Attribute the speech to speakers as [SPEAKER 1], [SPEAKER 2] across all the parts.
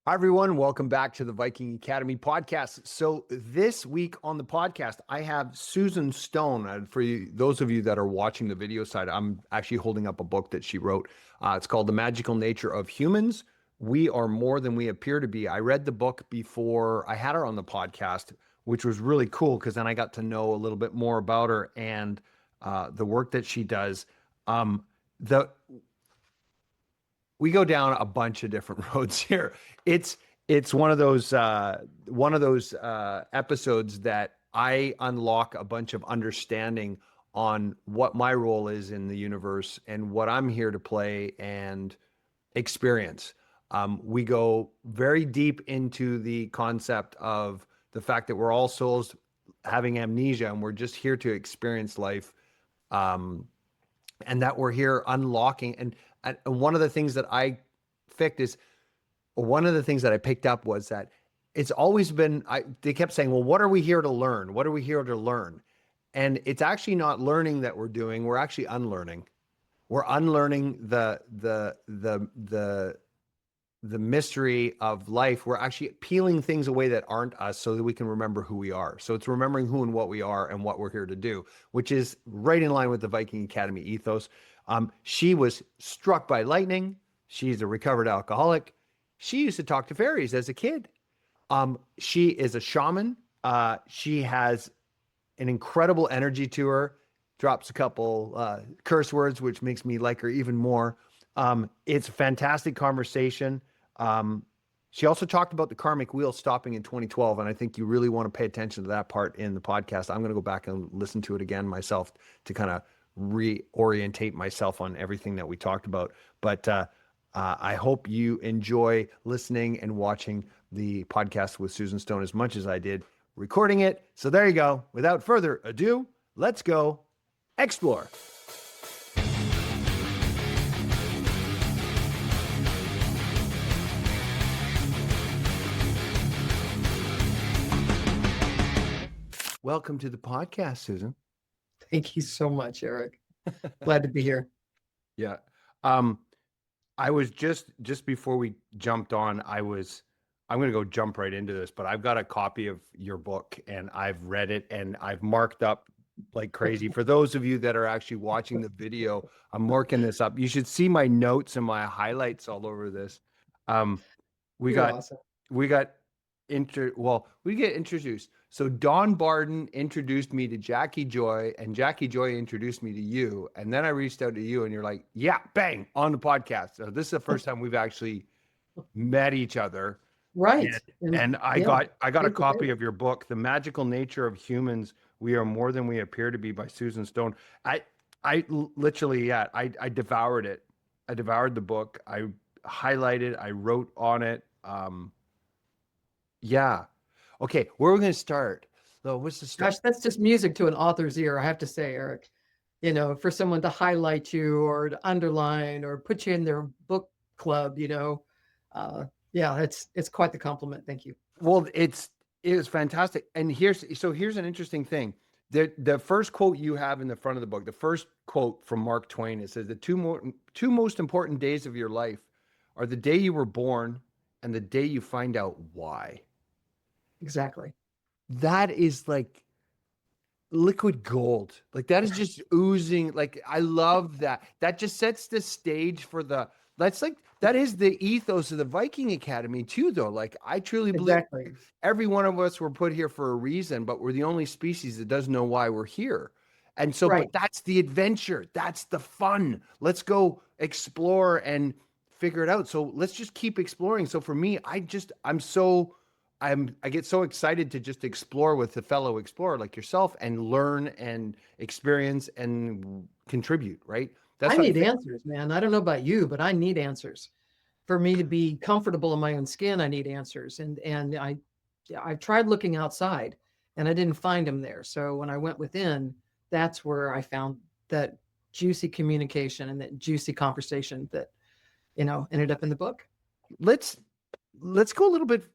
[SPEAKER 1] Hi, everyone. Welcome back to the Viking Academy podcast. So, this week on the podcast, I have Susan Stone. For those of you that are watching the video side, I'm actually holding up a book that she wrote. It's called The Magical Nature of Humans. We are more than we appear to be. I read the book before I had her on the podcast, which was really cool because then I got to know a little bit more about her and the work that she does. The we go down a bunch of different roads here. It's one of those episodes that I unlock a bunch of understanding on what my role is in the universe and what I'm here to play and experience. We go very deep into the concept of the fact that we're all souls having amnesia and we're just here to experience life. Um, and that we're here unlocking. And one of the things that I picked is one of the things that I picked up was that it's always been, they kept saying, well, what are we here to learn? What are we here to learn? And it's actually not learning that we're doing. We're actually unlearning. We're unlearning the mystery of life. We're actually peeling things away that aren't us so that we can remember who we are. So it's remembering who and what we are and what we're here to do, which is right in line with the Viking Academy ethos. She was struck by lightning. She's a recovered alcoholic. She used to talk to fairies as a kid. She is a shaman. She has an incredible energy to her, drops a couple curse words, which makes me like her even more. It's a fantastic conversation. She also talked about the karmic wheel stopping in 2012, and I think you really want to pay attention to that part in the podcast. I'm going to go back and listen to it again myself to kind of reorientate myself on everything that we talked about. But I hope you enjoy listening and watching the podcast with Susan Stone as much as I did recording it. So there you go. Without further ado, let's go explore. Welcome to the podcast, Susan.
[SPEAKER 2] Thank you so much, Eric. Glad to be here.
[SPEAKER 1] Yeah. I was just before we jumped on, I'm going to go jump right into this, but I've got a copy of your book and I've read it and I've marked up like crazy. For those of you that are actually watching the video, I'm marking this up. You should see my notes and my highlights all over this. We
[SPEAKER 2] You're
[SPEAKER 1] got
[SPEAKER 2] awesome.
[SPEAKER 1] we get introduced. So Don Barden introduced me to Jackie Joy, and Jackie Joy introduced me to you. And then I reached out to you, and you're like, yeah, bang, on the podcast. So this is the first time we've actually met each other.
[SPEAKER 2] Right.
[SPEAKER 1] And I got a copy of your book, The Magical Nature of Humans. We Are More Than We Appear to Be by Susan Stone. I literally, I devoured it. I devoured the book. I highlighted, I wrote on it. Yeah. Okay, where are we going to start? So what's the start?
[SPEAKER 2] Gosh, that's just music to an author's ear, I have to say, Eric. You know, for someone to highlight you or to underline or put you in their book club, yeah, it's quite the compliment. Thank you.
[SPEAKER 1] Well, it is fantastic. And here's an interesting thing. The first quote you have in the front of the book, the first quote from Mark Twain, it says the two most important days of your life are the day you were born and the day you find out why.
[SPEAKER 2] Exactly.
[SPEAKER 1] That is like liquid gold. Like that is just oozing. Like I love that. That just sets the stage for that is the ethos of the Viking Academy too, though. Like I truly believe every one of us were put here for a reason, but we're the only species that doesn't know why we're here. And so, but that's the adventure. That's the fun. Let's go explore and figure it out. So let's just keep exploring. So for me, I get so excited to just explore with a fellow explorer like yourself and learn and experience and contribute, right?
[SPEAKER 2] I need answers, man. I don't know about you, but I need answers. For me to be comfortable in my own skin, I need answers. And I tried looking outside and I didn't find them there. So when I went within, that's where I found that juicy communication and that juicy conversation that, ended up in the book.
[SPEAKER 1] Let's go a little bit.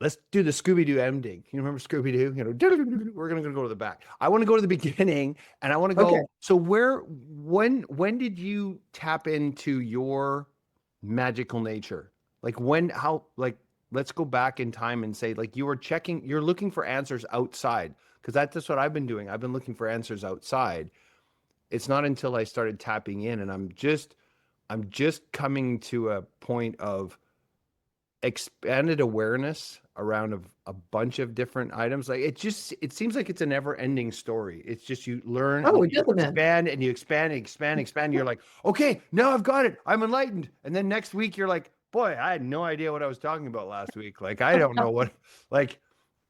[SPEAKER 1] Let's do the Scooby-Doo ending. You remember Scooby-Doo? We're going to go to the back. I want to go to the beginning and I want to go. Okay. So when did you tap into your magical nature? Like let's go back in time and say, like, you're looking for answers outside. Because that's what I've been doing. I've been looking for answers outside. It's not until I started tapping in and I'm just coming to a point of expanded awareness around a bunch of different items. Like it seems like it's a never ending story. It's just you learn and
[SPEAKER 2] Oh,
[SPEAKER 1] then
[SPEAKER 2] it
[SPEAKER 1] you
[SPEAKER 2] doesn't end.
[SPEAKER 1] expand and you expand and expand and expand. You're like, okay, now I've got it. I'm enlightened. And then next week you're like, boy, I had no idea what I was talking about last week. Like I don't know what like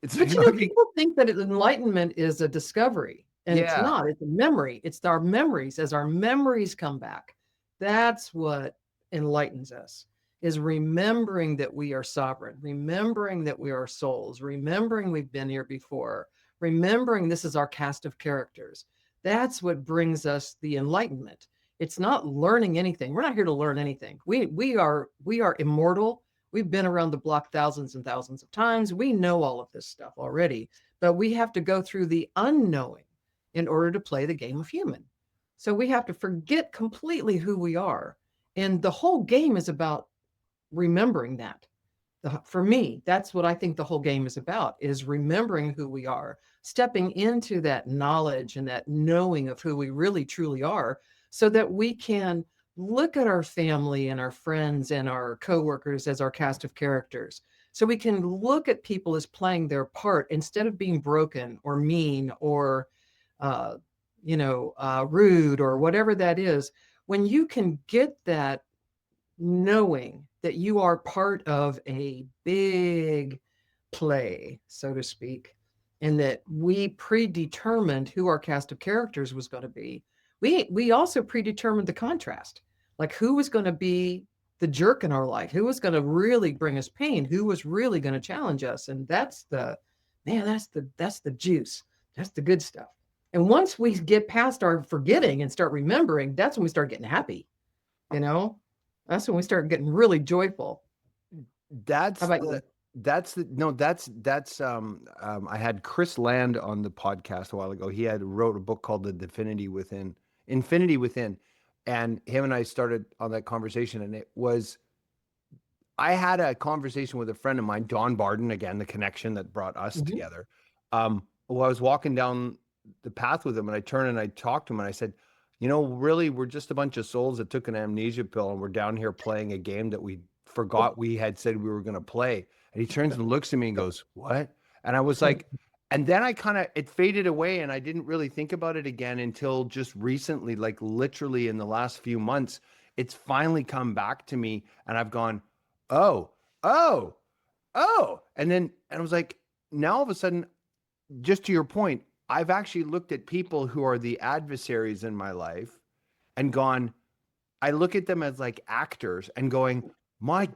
[SPEAKER 1] it's
[SPEAKER 2] But you know, people think that enlightenment is a discovery, and it's
[SPEAKER 1] yeah.
[SPEAKER 2] not. It's a memory. It's our memories. As our memories come back, that's what enlightens us, is remembering that we are sovereign, remembering that we are souls, remembering we've been here before, remembering this is our cast of characters. That's what brings us the enlightenment. It's not learning anything. We're not here to learn anything. We are immortal. We've been around the block thousands and thousands of times. We know all of this stuff already, but we have to go through the unknowing in order to play the game of human. So we have to forget completely who we are. And the whole game is about remembering that. For me, that's what I think the whole game is about, is remembering who we are, stepping into that knowledge and that knowing of who we really truly are, so that we can look at our family and our friends and our coworkers as our cast of characters. So we can look at people as playing their part instead of being broken or mean or uh, rude or whatever that is. When you can get that knowing that you are part of a big play, so to speak, and that we predetermined who our cast of characters was going to be. We also predetermined the contrast, like who was going to be the jerk in our life, who was going to really bring us pain, who was really going to challenge us, and that's the man. That's the juice. That's the good stuff. And once we get past our forgetting and start remembering, that's when we start getting happy. You know, that's when we start getting really joyful. How
[SPEAKER 1] That's
[SPEAKER 2] about
[SPEAKER 1] the
[SPEAKER 2] you?
[SPEAKER 1] that's the no I had Chris Land on the podcast a while ago. He had wrote a book called The Infinity Within, and him and I started on that conversation, and it was I had a conversation with a friend of mine, Don Barden, again, the connection that brought us
[SPEAKER 2] Mhm.
[SPEAKER 1] together. Well, I was walking down the path with him and I turned and I talked to him and I said, really, we're just a bunch of souls that took an amnesia pill and we're down here playing a game that we forgot we had said we were going to play. And he turns and looks at me and goes, what? And I was like, and then it faded away and I didn't really think about it again until just recently, like literally in the last few months, it's finally come back to me and I've gone, oh, oh, oh. And I was like, now all of a sudden, just to your point, I've actually looked at people who are the adversaries in my life and gone, I look at them as like actors and going, my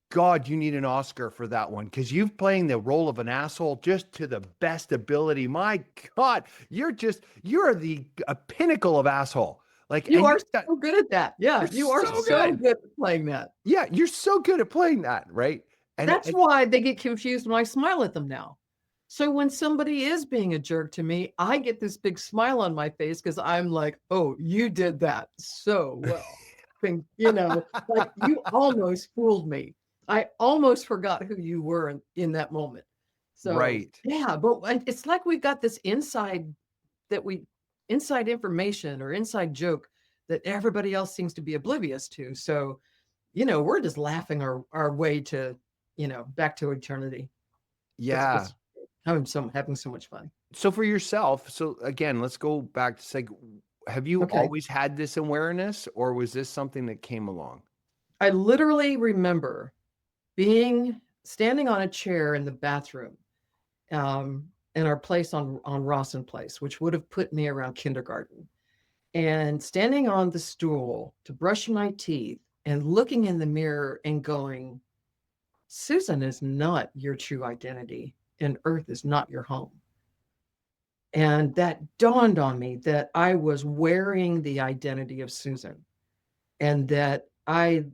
[SPEAKER 1] God, you need an Oscar for that one because you've playing the role of an asshole just to the best ability. My God, you're the a pinnacle of asshole. Like,
[SPEAKER 2] You
[SPEAKER 1] and
[SPEAKER 2] are so good at that. Yeah,
[SPEAKER 1] you're
[SPEAKER 2] you are
[SPEAKER 1] so
[SPEAKER 2] so
[SPEAKER 1] good.
[SPEAKER 2] good at playing that.
[SPEAKER 1] Yeah, you're so good at playing that, right? And,
[SPEAKER 2] That's
[SPEAKER 1] and
[SPEAKER 2] why they get confused when I smile at them now. So when somebody is being a jerk to me, I get this big smile on my face because I'm like, oh, you did that so well. Like you almost fooled me. I almost forgot who you were in that moment. So
[SPEAKER 1] right.
[SPEAKER 2] yeah, but it's like we've got this that we inside information or inside joke that everybody else seems to be oblivious to. So, we're just laughing our way to, back to eternity.
[SPEAKER 1] Yeah.
[SPEAKER 2] It's having so much fun.
[SPEAKER 1] So for yourself, so again, let's go back to like, have you
[SPEAKER 2] Okay.
[SPEAKER 1] always had this awareness or was this something that came along?
[SPEAKER 2] I literally remember being standing on a chair in the bathroom in our place on Rawson Place, which would have put me around kindergarten, and standing on the stool to brush my teeth and looking in the mirror and going, Susan is not your true identity, and Earth is not your home. And that dawned on me that I was wearing the identity of Susan and that I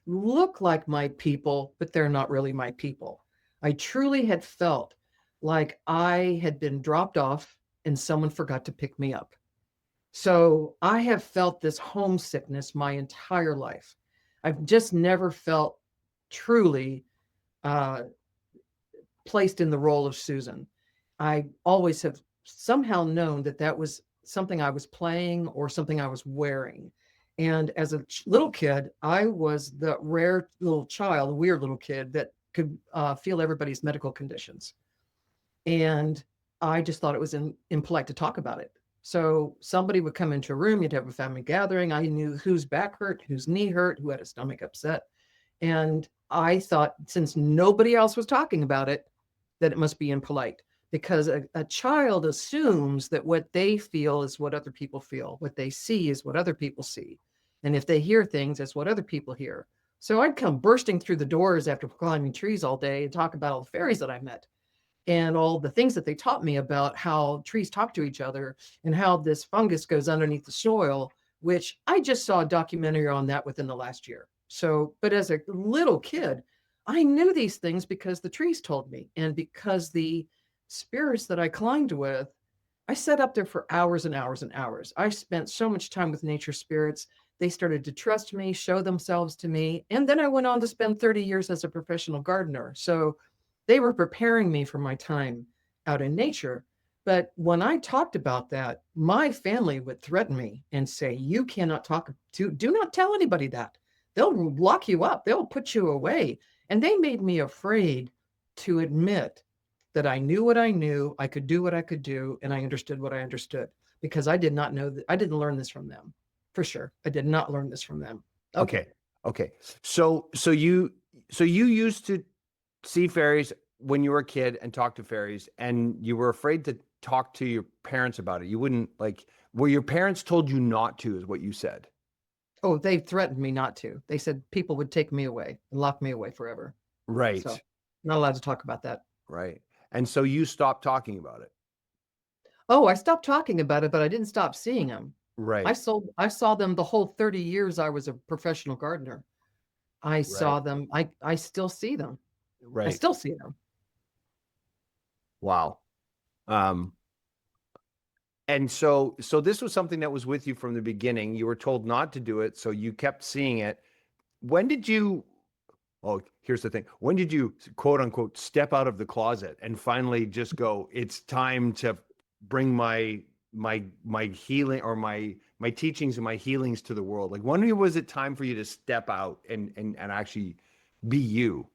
[SPEAKER 2] look like my people, but they're not really my people. I truly had felt like I had been dropped off and someone forgot to pick me up. So I have felt this homesickness my entire life. I've just never felt truly uh, placed in the role of Susan. I always have somehow known that that was something I was playing or something I was wearing. And as a little kid, I was the rare little child, weird little kid that could feel everybody's medical conditions. And I just thought it was impolite to talk about it. So somebody would come into a room, you'd have a family gathering. I knew whose back hurt, whose knee hurt, who had a stomach upset. And I thought, since nobody else was talking about it, that it must be impolite, because a child assumes that what they feel is what other people feel, what they see is what other people see. And if they hear things, it's what other people hear. So I'd come bursting through the doors after climbing trees all day and talk about all the fairies that I met and all the things that they taught me about how trees talk to each other and how this fungus goes underneath the soil, which I just saw a documentary on that within the last year. So, but as a little kid, I knew these things because the trees told me, and because the spirits that I climbed with, I sat up there for hours and hours and hours. I spent so much time with nature spirits. They started to trust me, show themselves to me. And then I went on to spend 30 years as a professional gardener. So they were preparing me for my time out in nature. But when I talked about that, my family would threaten me and say, "You cannot talk to, do not tell anybody that. They'll lock you up, they'll put you away." And they made me afraid to admit that I knew what I knew, I could do what I could do, and I understood what I understood, because I did not know that. I didn't learn this from them. For sure. I did not learn this from them. Okay.
[SPEAKER 1] Okay. Okay. So you used to see fairies when you were a kid and talk to fairies, and you were afraid to talk to your parents about it. You wouldn't like, were your parents told you not to, is what you said.
[SPEAKER 2] Oh, they threatened me not to. They said people would take me away and lock me away forever. So,
[SPEAKER 1] Right.
[SPEAKER 2] not allowed to talk about that.
[SPEAKER 1] Right. And so you stopped talking about it.
[SPEAKER 2] Oh, I stopped talking about it, but I didn't stop seeing them.
[SPEAKER 1] Right.
[SPEAKER 2] I saw them the whole 30 years I was a professional gardener. I
[SPEAKER 1] Right.
[SPEAKER 2] saw them. I still see them. I
[SPEAKER 1] Right.
[SPEAKER 2] still see them.
[SPEAKER 1] Wow. Um, and so this was something that was with you from the beginning. You were told not to do it, so you kept seeing it. When did you, oh, here's the thing. When did you quote unquote step out of the closet and finally just go, it's time to bring my healing, or my teachings and my healings to the world? Like, when was it time for you to step out and actually be you?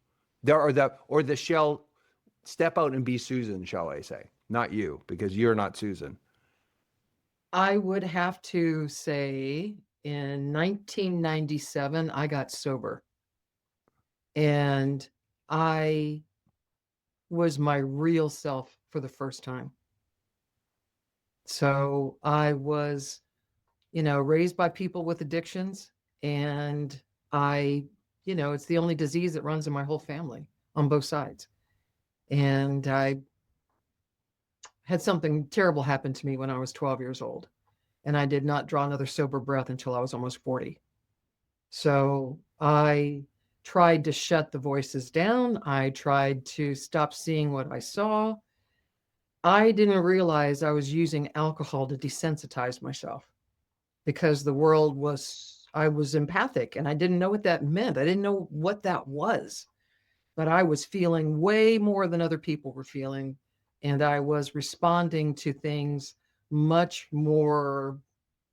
[SPEAKER 1] There, or the shell, step out and be Susan, shall I say? Not you, because you're not Susan.
[SPEAKER 2] I would have to say in 1997, I got sober, and I was my real self for the first time. So I was, raised by people with addictions, and I, it's the only disease that runs in my whole family on both sides. And I had something terrible happen to me when I was 12 years old, and I did not draw another sober breath until I was almost 40. So I tried to shut the voices down. I tried to stop seeing what I saw. I didn't realize I was using alcohol to desensitize myself, because I was empathic and I didn't know what that meant. I didn't know what that was, but I was feeling way more than other people were feeling. And I was responding to things much more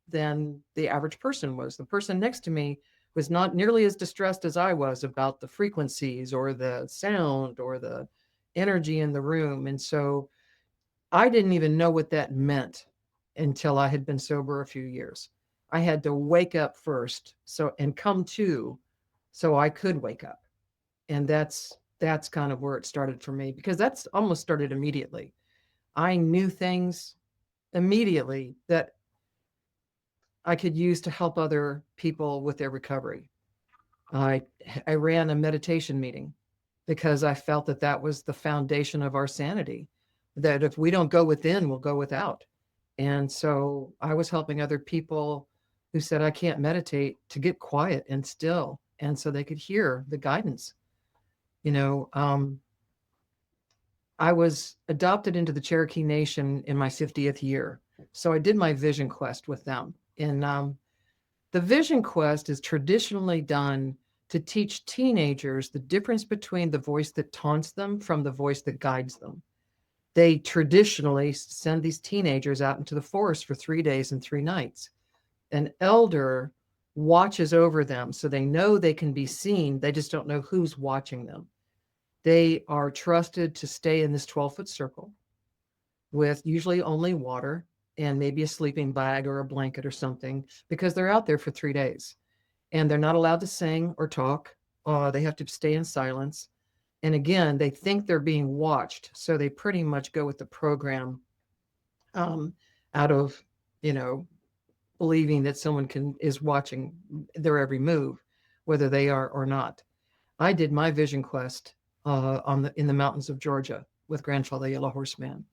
[SPEAKER 2] than the average person was. The person next to me was not nearly as distressed as I was about the frequencies or the sound or the energy in the room. And so I didn't even know what that meant until I had been sober a few years. I had to wake up first, and come to, so I could wake up. And that's kind of where it started for me, because that's almost started immediately. I knew things immediately that I could use to help other people with their recovery. I I ran a meditation meeting because I felt that that was the foundation of our sanity. That if we don't go within, we'll go without. And so I was helping other people who said, I can't meditate, to get quiet and still. And so they could hear the guidance. You know, I was adopted into the Cherokee Nation in my 50th year. So I did my vision quest with them. And the vision quest is traditionally done to teach teenagers the difference between the voice that taunts them from the voice that guides them. They traditionally send these teenagers out into the forest for 3 days and 3 nights. An elder watches over them so they know they can be seen. They just don't know who's watching them. They are trusted to stay in this 12-foot circle with usually only water and maybe a sleeping bag or a blanket or something because they're out there for 3 days and they're not allowed to sing or talk. They have to stay in silence. And again, they think they're being watched. So they pretty much go with the program um, out of, you know, believing that someone is watching their every move, whether they are or not. I did my vision quest in the mountains of Georgia with Grandfather Yellow Horseman,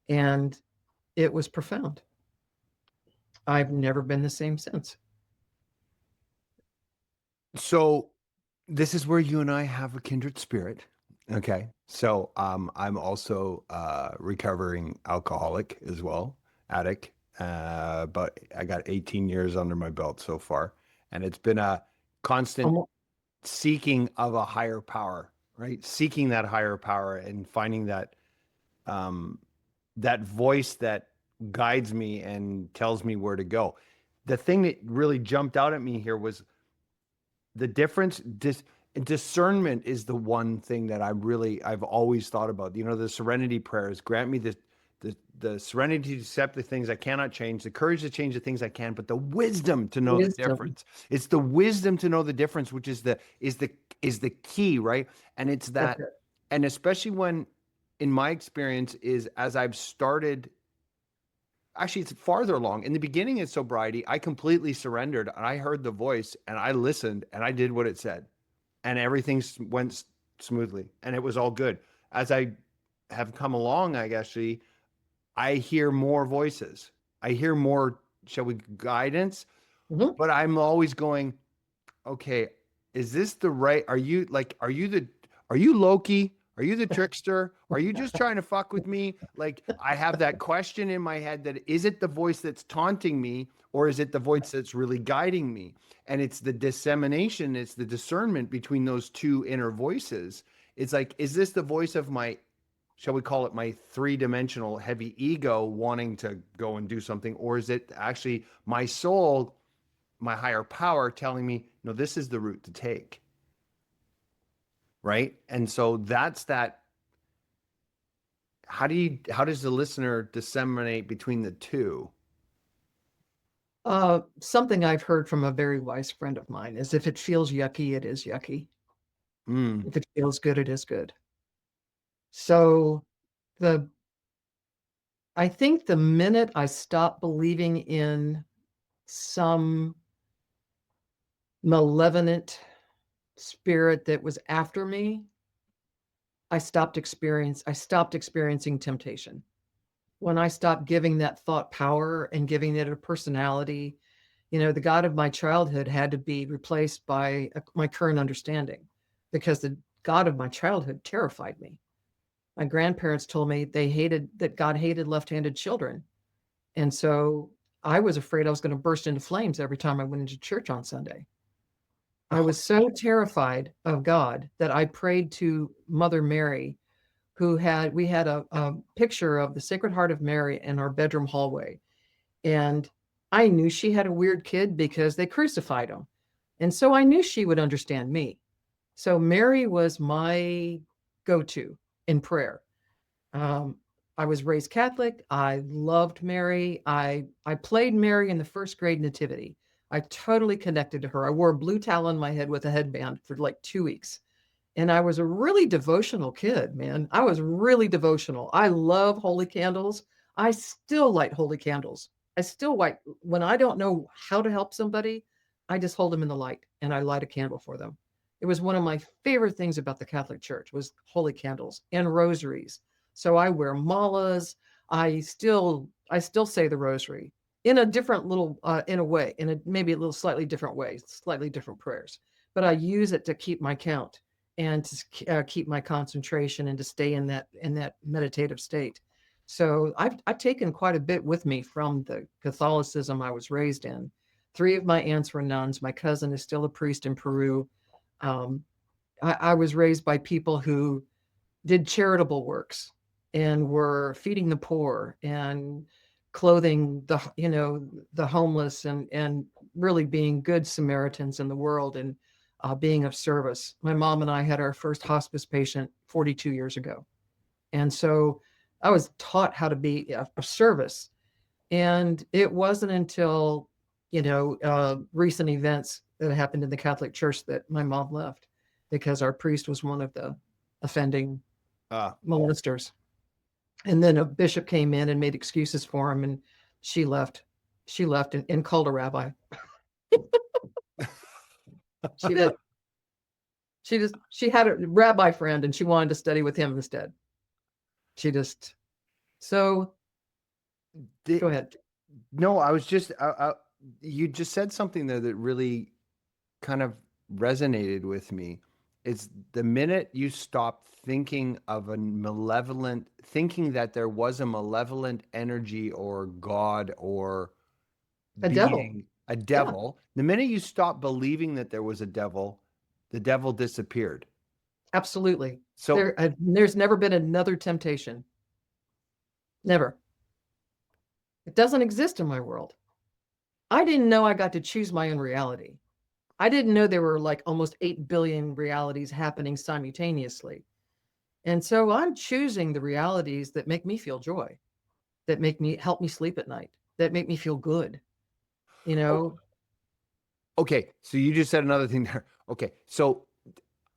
[SPEAKER 2] and it was profound. I've never been the same since.
[SPEAKER 1] So this is where you and I have a kindred spirit. Okay. So I'm also recovering alcoholic as well, addict. But I got 18 years under my belt so far. And it's been a constant
[SPEAKER 2] Um,
[SPEAKER 1] seeking of a higher power, right? Seeking that higher power and finding um that voice that guides me and tells me where to go. The thing that really jumped out at me here was the difference. Discernment is the one thing that I've always thought about. You know, the serenity prayers grant me the serenity to accept the things I cannot change, the courage to change the things I can, but the wisdom to know the
[SPEAKER 2] wisdom.
[SPEAKER 1] difference. It's the wisdom to know the difference, which is the key, right? And it's
[SPEAKER 2] That's
[SPEAKER 1] that,
[SPEAKER 2] it.
[SPEAKER 1] and especially when, in my experience, is as I've started. Actually, it's farther along. In the beginning in sobriety, I completely surrendered and I heard the voice and I listened and I did what it said and everything went smoothly and it was all good. As I have come along, I hear more voices. I hear more, shall we, guidance,
[SPEAKER 2] Mhm.
[SPEAKER 1] but I'm always going, okay, is this the right? Are you Loki? Are you the trickster? Are you just trying to fuck with me? Like, I have that question in my head that is it the voice that's taunting me or is it the voice that's really guiding me? And it's the dissemination, it's the discernment between those two inner voices. It's like, is this the voice of my, shall we call it, my three-dimensional heavy ego wanting to go and do something? Or is it actually my soul, my higher power telling me, no, this is the route to take. Right. And so that's that. How does the listener disseminate between the two?
[SPEAKER 2] Something I've heard from a very wise friend of mine is if it feels yucky, it is yucky.
[SPEAKER 1] Mm.
[SPEAKER 2] If it feels good, it is good. So the I think the minute I stopped believing in some malevolent spirit that was after me, I stopped experiencing temptation. When I stopped giving that thought power and giving it a personality, the God of my childhood had to be replaced by my current understanding because the God of my childhood terrified me. My grandparents told me that God hated left-handed children. And so I was afraid I was going to burst into flames every time I went into church on Sunday. I was so terrified of God that I prayed to Mother Mary, we had a picture of the Sacred Heart of Mary in our bedroom hallway. And I knew she had a weird kid because they crucified him. And so I knew she would understand me. So Mary was my go to in prayer. Um, I was raised Catholic. I loved Mary. I played Mary in the first grade nativity. I totally connected to her. I wore a blue towel on my head with a headband for like 2 weeks. And I was a really devotional kid, man. I was really devotional. I love holy candles. I still light holy candles. I still light when I don't know how to help somebody, I just hold them in the light and I light a candle for them. It was one of my favorite things about the Catholic Church was holy candles and rosaries. So I wear malas. I still say the rosary in a different little in a way, in a maybe a little slightly different way, slightly different prayers. But I use it to keep my count and to keep my concentration and to stay in that meditative state. So I've taken quite a bit with me from the Catholicism I was raised in. Three of my aunts were nuns. My cousin is still a priest in Peru. Um, I was raised by people who did charitable works and were feeding the poor and clothing the homeless and really being good Samaritans in the world and being of service. My mom and I had our first hospice patient 42 years ago, and so I was taught how to be of service. And it wasn't until recent events that happened in the Catholic Church that my mom left, because our priest was one of the offending
[SPEAKER 1] Ah,
[SPEAKER 2] molesters. And then a bishop came in and made excuses for him, and she left. She left and called a rabbi. She did. She had a rabbi friend and she wanted to study with him instead. She just so
[SPEAKER 1] the,
[SPEAKER 2] go ahead.
[SPEAKER 1] no, I was just, you just said something there that really kind of resonated with me. It's the minute you stop thinking of a malevolent, thinking that there was a malevolent energy or God or
[SPEAKER 2] A devil.
[SPEAKER 1] being, a
[SPEAKER 2] Yeah,
[SPEAKER 1] devil, the minute you stop believing that there was a devil, the devil disappeared.
[SPEAKER 2] absolutely.
[SPEAKER 1] So,
[SPEAKER 2] There's never been another temptation. Never. It doesn't exist in my world. I didn't know I got to choose my own reality. I didn't know there were like almost 8 billion realities happening simultaneously. And so I'm choosing the realities that make me feel joy, that make me help me sleep at night, that make me feel good. You
[SPEAKER 1] oh,
[SPEAKER 2] know,
[SPEAKER 1] okay. So you just said another thing there. Okay. So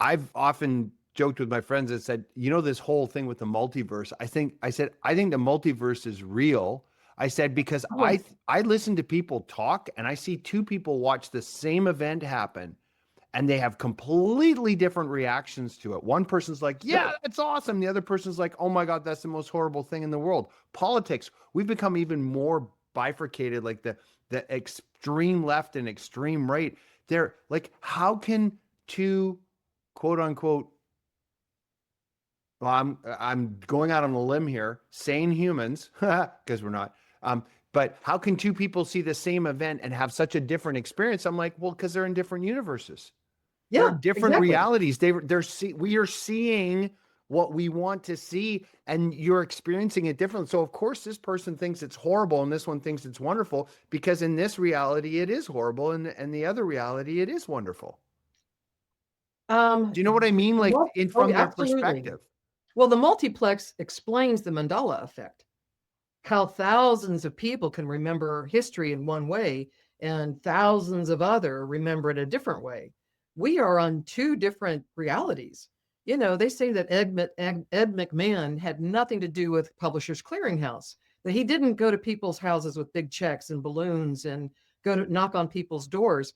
[SPEAKER 1] I've often joked with my friends and said, this whole thing with the multiverse. I think the multiverse is real. I said because
[SPEAKER 2] yeah,
[SPEAKER 1] I listen to people talk and I see two people watch the same event happen and they have completely different reactions to it. One person's like, "Yeah,
[SPEAKER 2] right.
[SPEAKER 1] that's awesome." The other person's like, "Oh my God, that's the most horrible thing in the world." Politics, we've become even more bifurcated, like the extreme left and extreme right. They're like, how can two quote unquote, well, I'm going out on a limb here, sane humans, because we're not. But how can two people see the same event and have such a different experience? I'm like, well, because they're in different universes. They're
[SPEAKER 2] Yeah,
[SPEAKER 1] in different
[SPEAKER 2] exactly.
[SPEAKER 1] realities. We are seeing what we want to see, and you're experiencing it differently. So of course, this person thinks it's horrible, and this one thinks it's wonderful, because in this reality it is horrible, and the other reality it is wonderful.
[SPEAKER 2] Um,
[SPEAKER 1] Do you know what I mean? Like in
[SPEAKER 2] oh,
[SPEAKER 1] from
[SPEAKER 2] yeah,
[SPEAKER 1] their
[SPEAKER 2] absolutely.
[SPEAKER 1] perspective.
[SPEAKER 2] Well, the multiplex explains the Mandela effect, how thousands of people can remember history in one way and thousands of other remember it a different way. We are on two different realities. They say that Ed McMahon had nothing to do with Publishers Clearinghouse, that he didn't go to people's houses with big checks and balloons and go to knock on people's doors.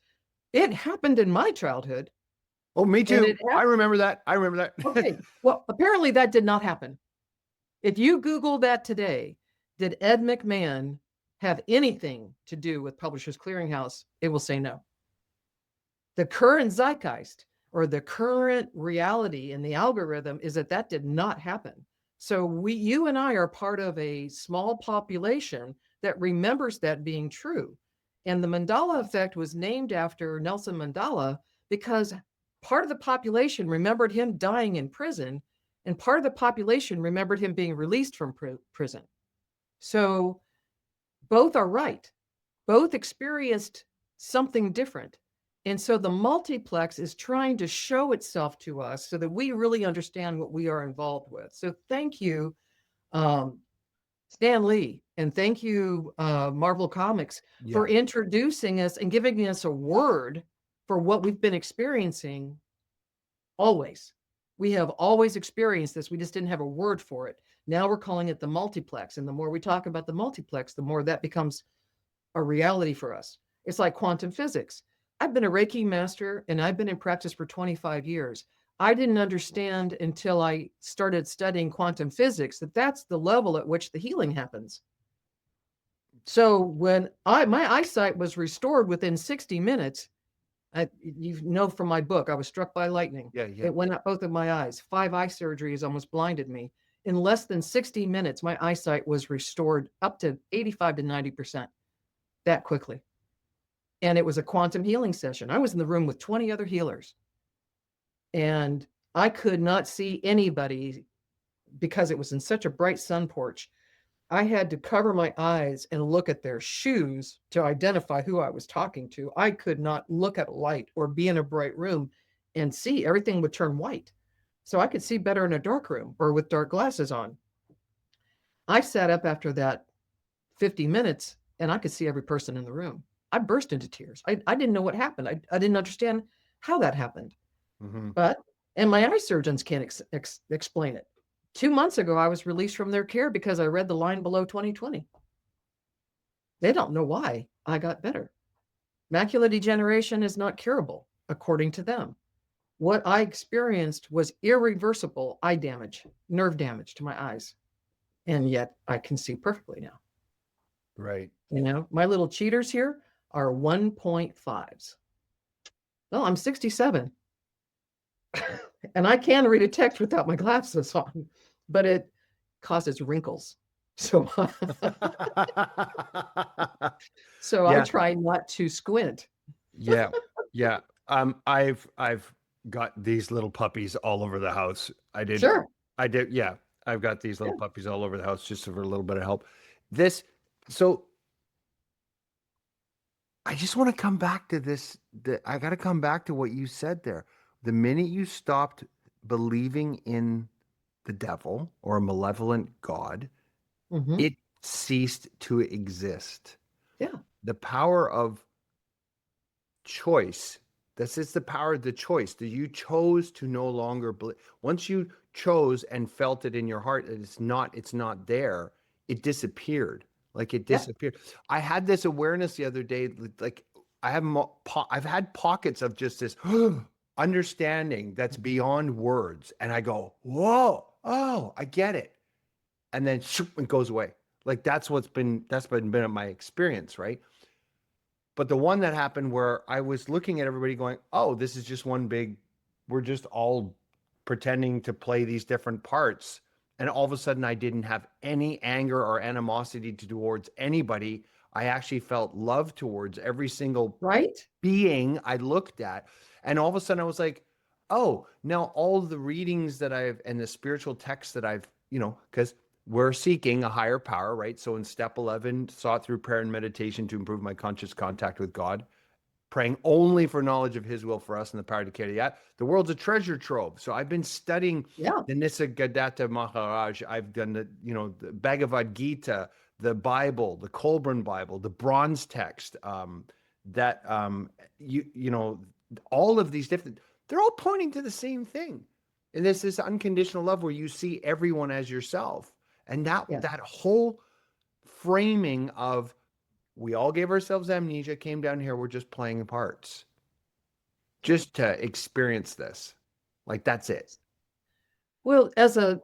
[SPEAKER 2] It happened in my childhood,
[SPEAKER 1] Oh, me
[SPEAKER 2] and
[SPEAKER 1] too.
[SPEAKER 2] it
[SPEAKER 1] I
[SPEAKER 2] happened.
[SPEAKER 1] remember that. I remember that.
[SPEAKER 2] Okay. Well, apparently that did not happen. If you Google that today, did Ed McMahon have anything to do with Publishers Clearinghouse? It will say no. The current zeitgeist or the current reality in the algorithm is that that did not happen. So you and I are part of a small population that remembers that being true. And the Mandela effect was named after Nelson Mandela because part of the population remembered him dying in prison, and part of the population remembered him being released from prison. So both are right. Both experienced something different. And so the multiplex is trying to show itself to us so that we really understand what we are involved with. So thank you, um, Stan Lee, and thank you, Marvel Comics,
[SPEAKER 1] Yeah.
[SPEAKER 2] for introducing us and giving us a word for what we've been experiencing always. We have always experienced this. We just didn't have a word for it. Now we're calling it the multiplex. And the more we talk about the multiplex, the more that becomes a reality for us. It's like quantum physics. I've been a Reiki master and I've been in practice for 25 years. I didn't understand until I started studying quantum physics that that's the level at which the healing happens. So when my eyesight was restored within 60 minutes, you know from my book, I was struck by lightning.
[SPEAKER 1] Yeah. Yeah.
[SPEAKER 2] It went out both of my eyes. 5 eye surgeries almost blinded me. In less than 60 minutes, my eyesight was restored up to 85 to 90% that quickly. And it was a quantum healing session. I was in the room with 20 other healers. And I could not see anybody because it was in such a bright sun porch. I had to cover my eyes and look at their shoes to identify who I was talking to. I could not look at a light or be in a bright room and see. Everything would turn white. So I could see better in a dark room or with dark glasses on. I sat up after that 50 minutes and I could see every person in the room. I burst into tears. I didn't know what happened. I didn't understand how that happened.
[SPEAKER 1] Hmm.
[SPEAKER 2] But, and my eye surgeons can't explain it. 2 months ago, I was released from their care because I read the line below 2020. They don't know why I got better. Macular degeneration is not curable, according to them. What I experienced was irreversible eye damage, nerve damage to my eyes. And yet I can see perfectly now.
[SPEAKER 1] Right.
[SPEAKER 2] You know, my little cheaters here are 1.5s. Well, I'm 67 and I can read a text without my glasses on, but it causes wrinkles. So, so I
[SPEAKER 1] Yeah.
[SPEAKER 2] try not to squint.
[SPEAKER 1] Yeah. Yeah. I've got these little puppies all over the house.
[SPEAKER 2] Sure.
[SPEAKER 1] I did. Yeah. I've got these little
[SPEAKER 2] Yeah.
[SPEAKER 1] puppies all over the house just for a little bit of help. This, so I just want to come back to this. I got to come back to what you said there. The minute you stopped believing in the devil or a malevolent God,
[SPEAKER 2] Hmm.
[SPEAKER 1] it ceased to exist.
[SPEAKER 2] Yeah.
[SPEAKER 1] The power of choice. This is the power of the choice that you chose to no longer believe. Once you chose and felt it in your heart that it's not there, it disappeared. Like it
[SPEAKER 2] Yeah.
[SPEAKER 1] disappeared. I had this awareness the other day, like I've had pockets of just this understanding that's beyond words. And I go, whoa, oh, I get it. And then shoop, it goes away. Like that's been my experience, right? But the one that happened where I was looking at everybody going, oh, this is just one big, we're just all pretending to play these different parts. And all of a sudden, I didn't have any anger or animosity towards anybody. I actually felt love towards every single
[SPEAKER 2] Right.
[SPEAKER 1] being I looked at. And all of a sudden, I was like, oh, now all the readings that I've and the spiritual texts that I've, because we're seeking a higher power, right? So in step 11, sought through prayer and meditation to improve my conscious contact with God, praying only for knowledge of his will for us and the power to carry that. The world's a treasure trove. So I've been studying
[SPEAKER 2] Yeah.
[SPEAKER 1] the Nisargadatta Maharaj. I've done the Bhagavad Gita, the Bible, the Colburn Bible, the bronze text, that, all of these different, they're all pointing to the same thing. And there's this unconditional love where you see everyone as yourself. And that
[SPEAKER 2] Yeah.
[SPEAKER 1] that whole framing of we all gave ourselves amnesia, came down here, we're just playing parts just to experience this. Like that's it.
[SPEAKER 2] Well, as a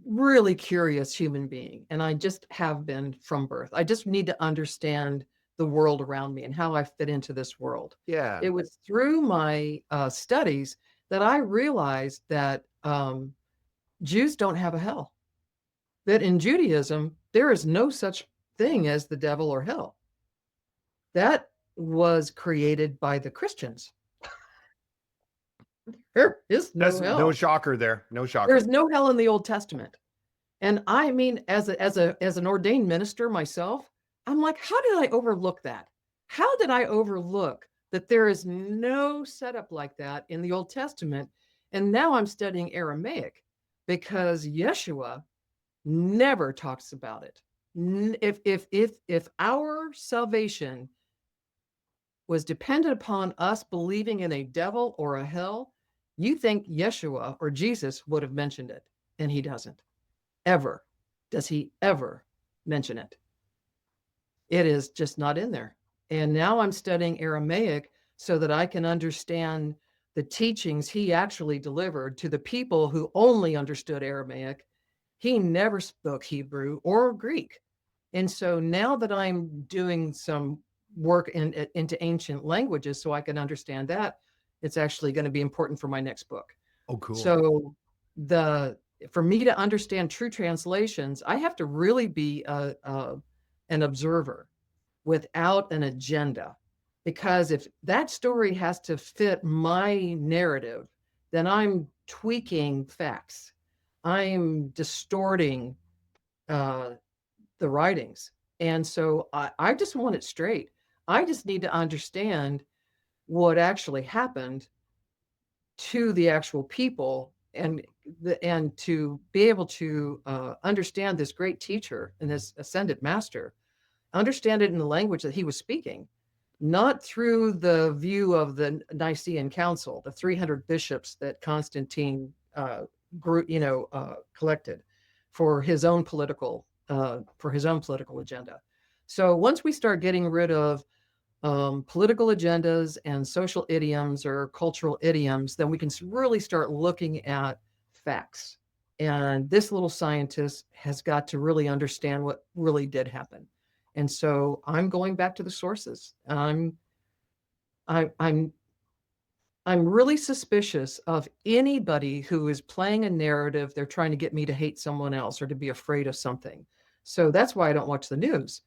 [SPEAKER 2] really curious human being, and I just have been from birth, I just need to understand the world around me and how I fit into this world.
[SPEAKER 1] Yeah.
[SPEAKER 2] It was through my studies that I realized that Jews don't have a hell. That in Judaism there is no such thing as the devil or hell. That was created by the Christians. There is
[SPEAKER 1] That's
[SPEAKER 2] no
[SPEAKER 1] no
[SPEAKER 2] hell.
[SPEAKER 1] shocker there. No
[SPEAKER 2] There
[SPEAKER 1] shocker.
[SPEAKER 2] is no hell in the Old Testament. And I mean, as an ordained minister myself, I'm like, how did I overlook that? How did I overlook that there is no setup like that in the Old Testament? And now I'm studying Aramaic because Yeshua never talks about it. If our salvation was dependent upon us believing in a devil or a hell, you think Yeshua or Jesus would have mentioned it, and he doesn't. Ever. Does he ever mention it? It is just not in there. And now I'm studying Aramaic so that I can understand the teachings he actually delivered to the people who only understood Aramaic. He never spoke Hebrew or Greek. And so now that I'm doing some work into ancient languages so I can understand that, it's actually going to be important for my next book.
[SPEAKER 1] Oh, cool.
[SPEAKER 2] So the for me to understand true translations, I have to really be an observer without an agenda. Because if that story has to fit my narrative, then I'm tweaking facts. I'm distorting uh, the writings. And so I just want it straight. I just need to understand what actually happened to the actual people, and to be able to understand this great teacher and this ascended master, understand it in the language that he was speaking, not through the view of the Nicene Council, the 300 bishops that Constantine collected for his own political agenda. So once we start getting rid of political agendas and social idioms or cultural idioms, then we can really start looking at facts. And this little scientist has got to really understand what really did happen. And so I'm going back to the sources. I'm I'm really suspicious of anybody who is playing a narrative. They're trying to get me to hate someone else or to be afraid of something. So that's why I don't watch the news.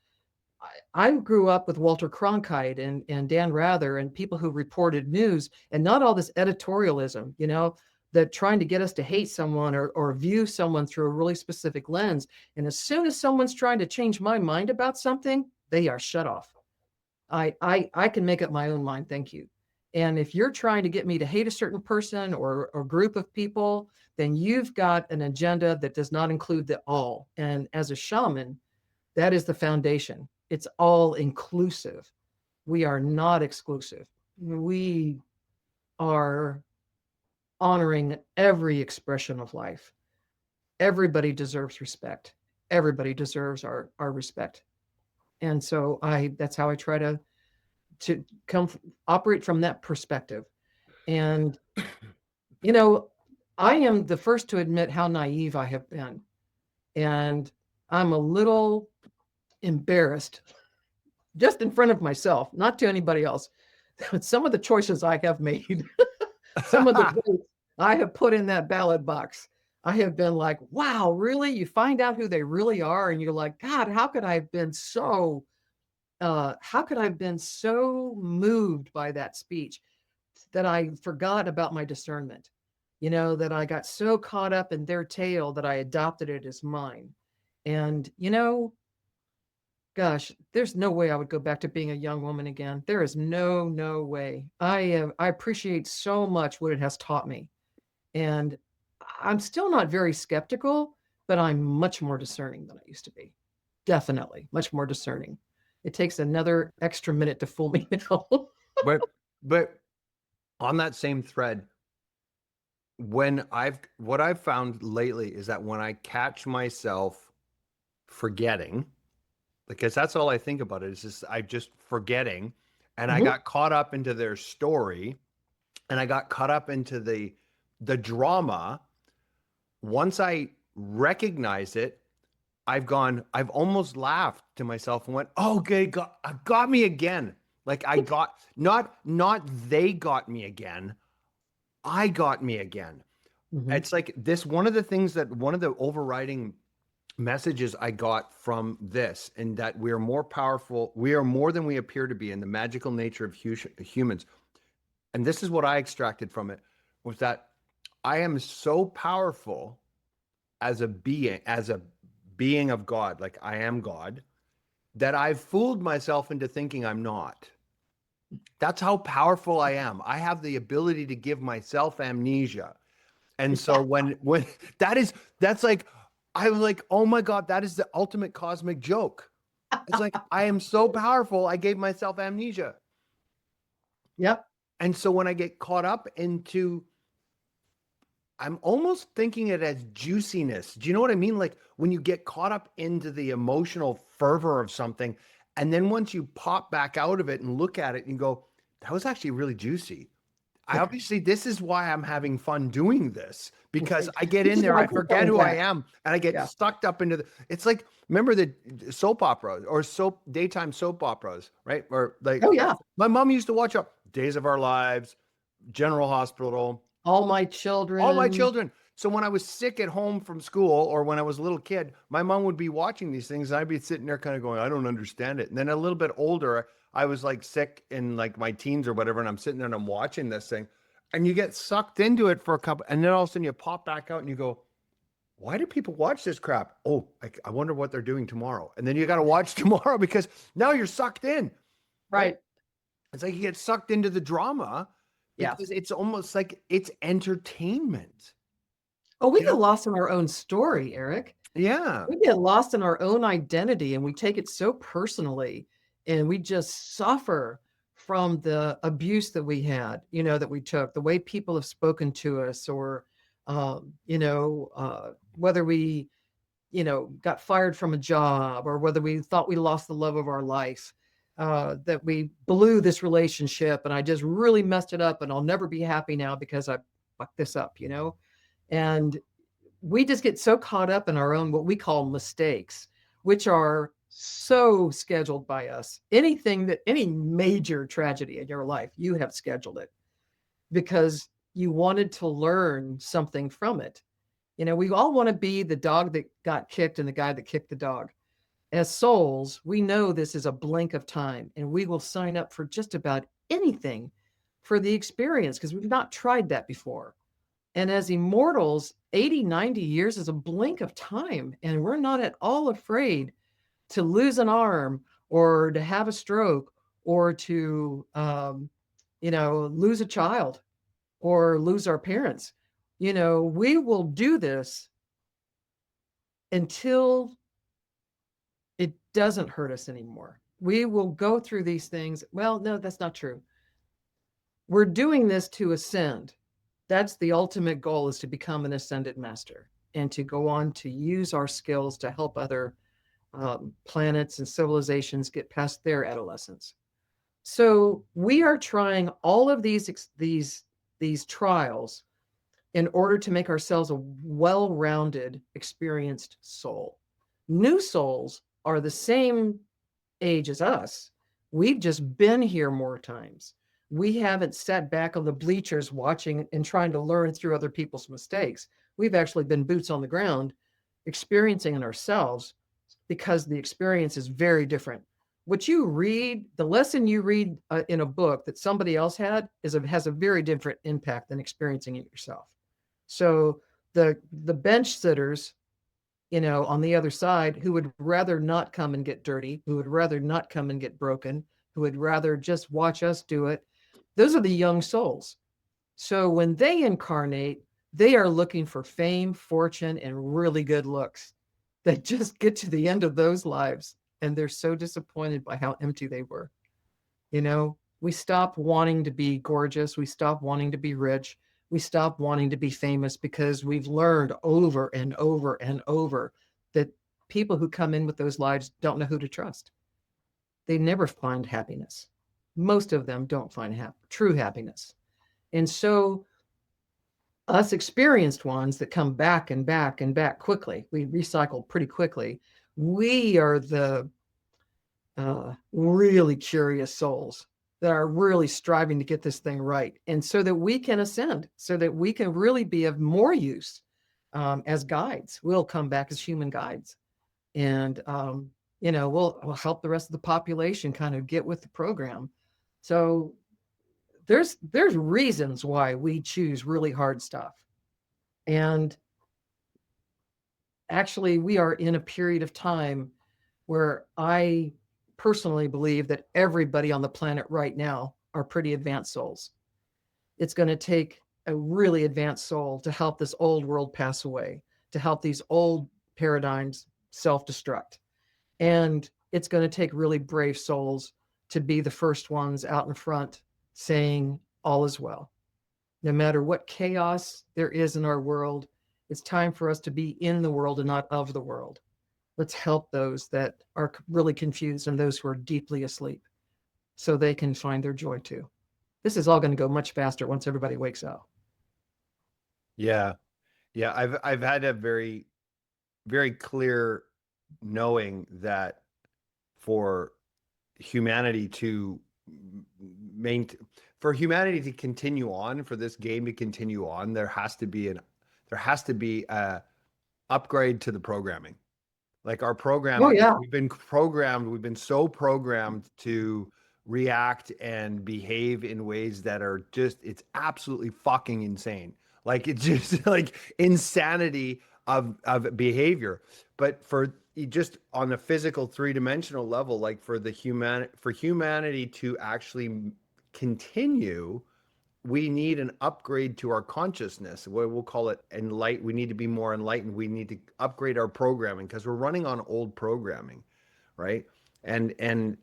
[SPEAKER 2] I grew up with Walter Cronkite and Dan Rather and people who reported news, and not all this editorialism, that trying to get us to hate someone or view someone through a really specific lens. And as soon as someone's trying to change my mind about something, they are shut off. I can make up my own mind. Thank you. And if you're trying to get me to hate a certain person or group of people, then you've got an agenda that does not include the all. And as a shaman, that is the foundation. It's all inclusive. We are not exclusive. We are honoring every expression of life. Everybody deserves respect. Everybody deserves our respect. And so that's how I try to come operate from that perspective. And you know, I am the first to admit how naive I have been. And I'm a little embarrassed just in front of myself, not to anybody else. Some of the choices I have made, some of the votes I have put in that ballot box, I have been like, wow, really? You find out who they really are, and you're like, God, how could I have been so moved by that speech that I forgot about my discernment? That I got so caught up in their tale that I adopted it as mine. And gosh, there's no way I would go back to being a young woman again. There is no way. I appreciate so much what it has taught me. And I'm still not very skeptical, but I'm much more discerning than I used to be. Definitely much more discerning. It takes another extra minute to fool me now.
[SPEAKER 1] but on that same thread, what I've found lately is that when I catch myself forgetting, because that's all I think about it is just I'm just forgetting, and I
[SPEAKER 2] Mhm.
[SPEAKER 1] got caught up into their story, and I got caught up into the drama. Once I recognize it, I've almost laughed to myself and went, "Oh, okay, got me again." Like I got not they got me again. I got me again.
[SPEAKER 2] Mhm.
[SPEAKER 1] It's like this one of the overriding messages I got from this, and that we are more powerful, we are more than we appear to be in the magical nature of humans. And this is what I extracted from it, was that I am so powerful as a being of God, like I am God, that I've fooled myself into thinking I'm not. That's how powerful I am. I have the ability to give myself amnesia. And so when that's like, I was like, oh my God, that is the ultimate cosmic joke. It's like I am so powerful, I gave myself amnesia.
[SPEAKER 2] Yep.
[SPEAKER 1] And so when I get caught up into, I'm almost thinking it as juiciness. Do you know what I mean? Like when you get caught up into the emotional fervor of something, and then once you pop back out of it and look at it and go, that was actually really juicy. I
[SPEAKER 2] Yeah.
[SPEAKER 1] obviously, this is why I'm having fun doing this, because
[SPEAKER 2] Right.
[SPEAKER 1] I get
[SPEAKER 2] This
[SPEAKER 1] in
[SPEAKER 2] is
[SPEAKER 1] there,
[SPEAKER 2] why
[SPEAKER 1] I
[SPEAKER 2] we're
[SPEAKER 1] forget
[SPEAKER 2] coming
[SPEAKER 1] who I
[SPEAKER 2] back.
[SPEAKER 1] am, and I get
[SPEAKER 2] Yeah.
[SPEAKER 1] sucked up into it's like, remember the soap opera or daytime soap operas, right? Or like
[SPEAKER 2] Oh yeah.
[SPEAKER 1] my mom used to watch Days of Our Lives, General Hospital,
[SPEAKER 2] All my
[SPEAKER 1] all my
[SPEAKER 2] children.
[SPEAKER 1] children. So when I was sick at home from school or when I was a little kid, my mom would be watching these things and I'd be sitting there kind of going, I don't understand it. And then a little bit older, I was like sick in like my teens or whatever, and I'm sitting there and I'm watching this thing. and you get sucked into it for a couple, and then all of a sudden you pop back out and you go, why do people watch this crap? Oh, I wonder what they're doing tomorrow. And then you got to watch tomorrow because now you're sucked in, right?
[SPEAKER 2] Right.
[SPEAKER 1] It's like you get sucked into the drama
[SPEAKER 2] Yeah.
[SPEAKER 1] because it's almost like it's entertainment,
[SPEAKER 2] Oh, we
[SPEAKER 1] you
[SPEAKER 2] get
[SPEAKER 1] know?
[SPEAKER 2] lost in our own story, Eric.
[SPEAKER 1] Yeah.
[SPEAKER 2] We get lost in our own identity and we take it so personally and we just suffer from the abuse that we had, that we took, the way people have spoken to us, or whether we got fired from a job, or whether we thought we lost the love of our life, that we blew this relationship and I just really messed it up and I'll never be happy now because I fucked this up. And we just get so caught up in our own, what we call mistakes, which are so scheduled by us. Any major tragedy in your life, you have scheduled it because you wanted to learn something from it. We all want to be the dog that got kicked and the guy that kicked the dog. As souls, we know this is a blink of time and we will sign up for just about anything for the experience because we've not tried that before. And as immortals, 80, 90 years is a blink of time. And we're not at all afraid to lose an arm or to have a stroke or to, lose a child or lose our parents. We will do this until it doesn't hurt us anymore. We will go through these things. Well, no, that's not true. We're doing this to ascend. That's the ultimate goal, is to become an ascended master and to go on to use our skills to help other planets and civilizations get past their adolescence. So we are trying all of these trials in order to make ourselves a well-rounded, experienced soul. New souls are the same age as us. We've just been here more times. We haven't sat back on the bleachers watching and trying to learn through other people's mistakes. We've actually been boots on the ground, experiencing it ourselves, because the experience is very different. What you read, the lesson you read in a book that somebody else had has a very different impact than experiencing it yourself. So the bench sitters, on the other side, who would rather not come and get dirty, who would rather not come and get broken, who would rather just watch us do it, those are the young souls. So when they incarnate, they are looking for fame, fortune, and really good looks. They just get to the end of those lives and they're so disappointed by how empty they were. We stop wanting to be gorgeous. We stop wanting to be rich. We stop wanting to be famous because we've learned over and over and over that people who come in with those lives don't know who to trust. They never find happiness. Most of them don't find true happiness. And so, us experienced ones that come back and back and back quickly, we recycle pretty quickly. We are the really curious souls that are really striving to get this thing right. And so that we can ascend, so that we can really be of more use as guides. We'll come back as human guides. And, we'll help the rest of the population kind of get with the program. So there's reasons why we choose really hard stuff. And actually, we are in a period of time where I personally believe that everybody on the planet right now are pretty advanced souls. It's going to take a really advanced soul to help this old world pass away, to help these old paradigms self destruct. And it's going to take really brave souls to be the first ones out in front saying, all is well. No matter what chaos there is in our world, it's time for us to be in the world and not of the world. Let's help those that are really confused and those who are deeply asleep so they can find their joy too. This is all going to go much faster once everybody wakes up.
[SPEAKER 1] Yeah. Yeah. I've had a very, very clear knowing that for humanity to maintain, for humanity to continue on, for this game to continue on, there has to be a upgrade to the programming. Like our
[SPEAKER 2] Oh,
[SPEAKER 1] programming,
[SPEAKER 2] yeah.
[SPEAKER 1] we've been so programmed to react and behave in ways that are just, it's absolutely fucking insane. Like it's just like insanity of behavior. But for just on a physical three-dimensional level, like for humanity to actually continue, we need an upgrade to our consciousness. We'll call it enlighten. We need to be more enlightened. We need to upgrade our programming because we're running on old programming, right? And and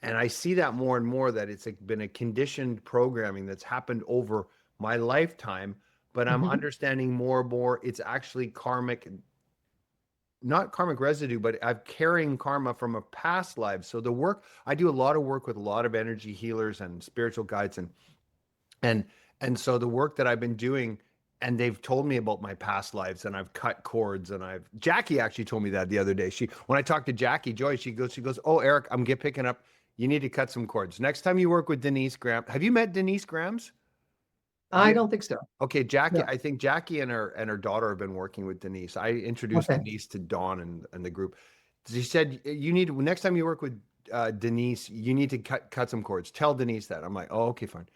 [SPEAKER 1] and I see that more and more, that it's been a conditioned programming that's happened over my lifetime. But I'm
[SPEAKER 2] Mhm.
[SPEAKER 1] understanding more and more it's actually karmic, not karmic residue, but I'm carrying karma from a past life. So the work I do, a lot of work with a lot of energy healers and spiritual guides, and and so the work that I've been doing, and they've told me about my past lives, and I've cut cords, and I've Jackie actually told me that the other day. She When I talked to Jackie Joy, she goes, "Oh, Eric, I'm get picking up. You need to cut some cords. Next time you work with Denise Graham, have you met Denise Grams? Do
[SPEAKER 2] I
[SPEAKER 1] you
[SPEAKER 2] don't think so.
[SPEAKER 1] Okay, Jackie,
[SPEAKER 2] No.
[SPEAKER 1] I think Jackie and her daughter have been working with Denise. I introduced
[SPEAKER 2] Okay.
[SPEAKER 1] Denise to Dawn and the group. She said you need next time you work with Denise, you need to cut some cords. Tell Denise that. I'm like, oh, okay, fine.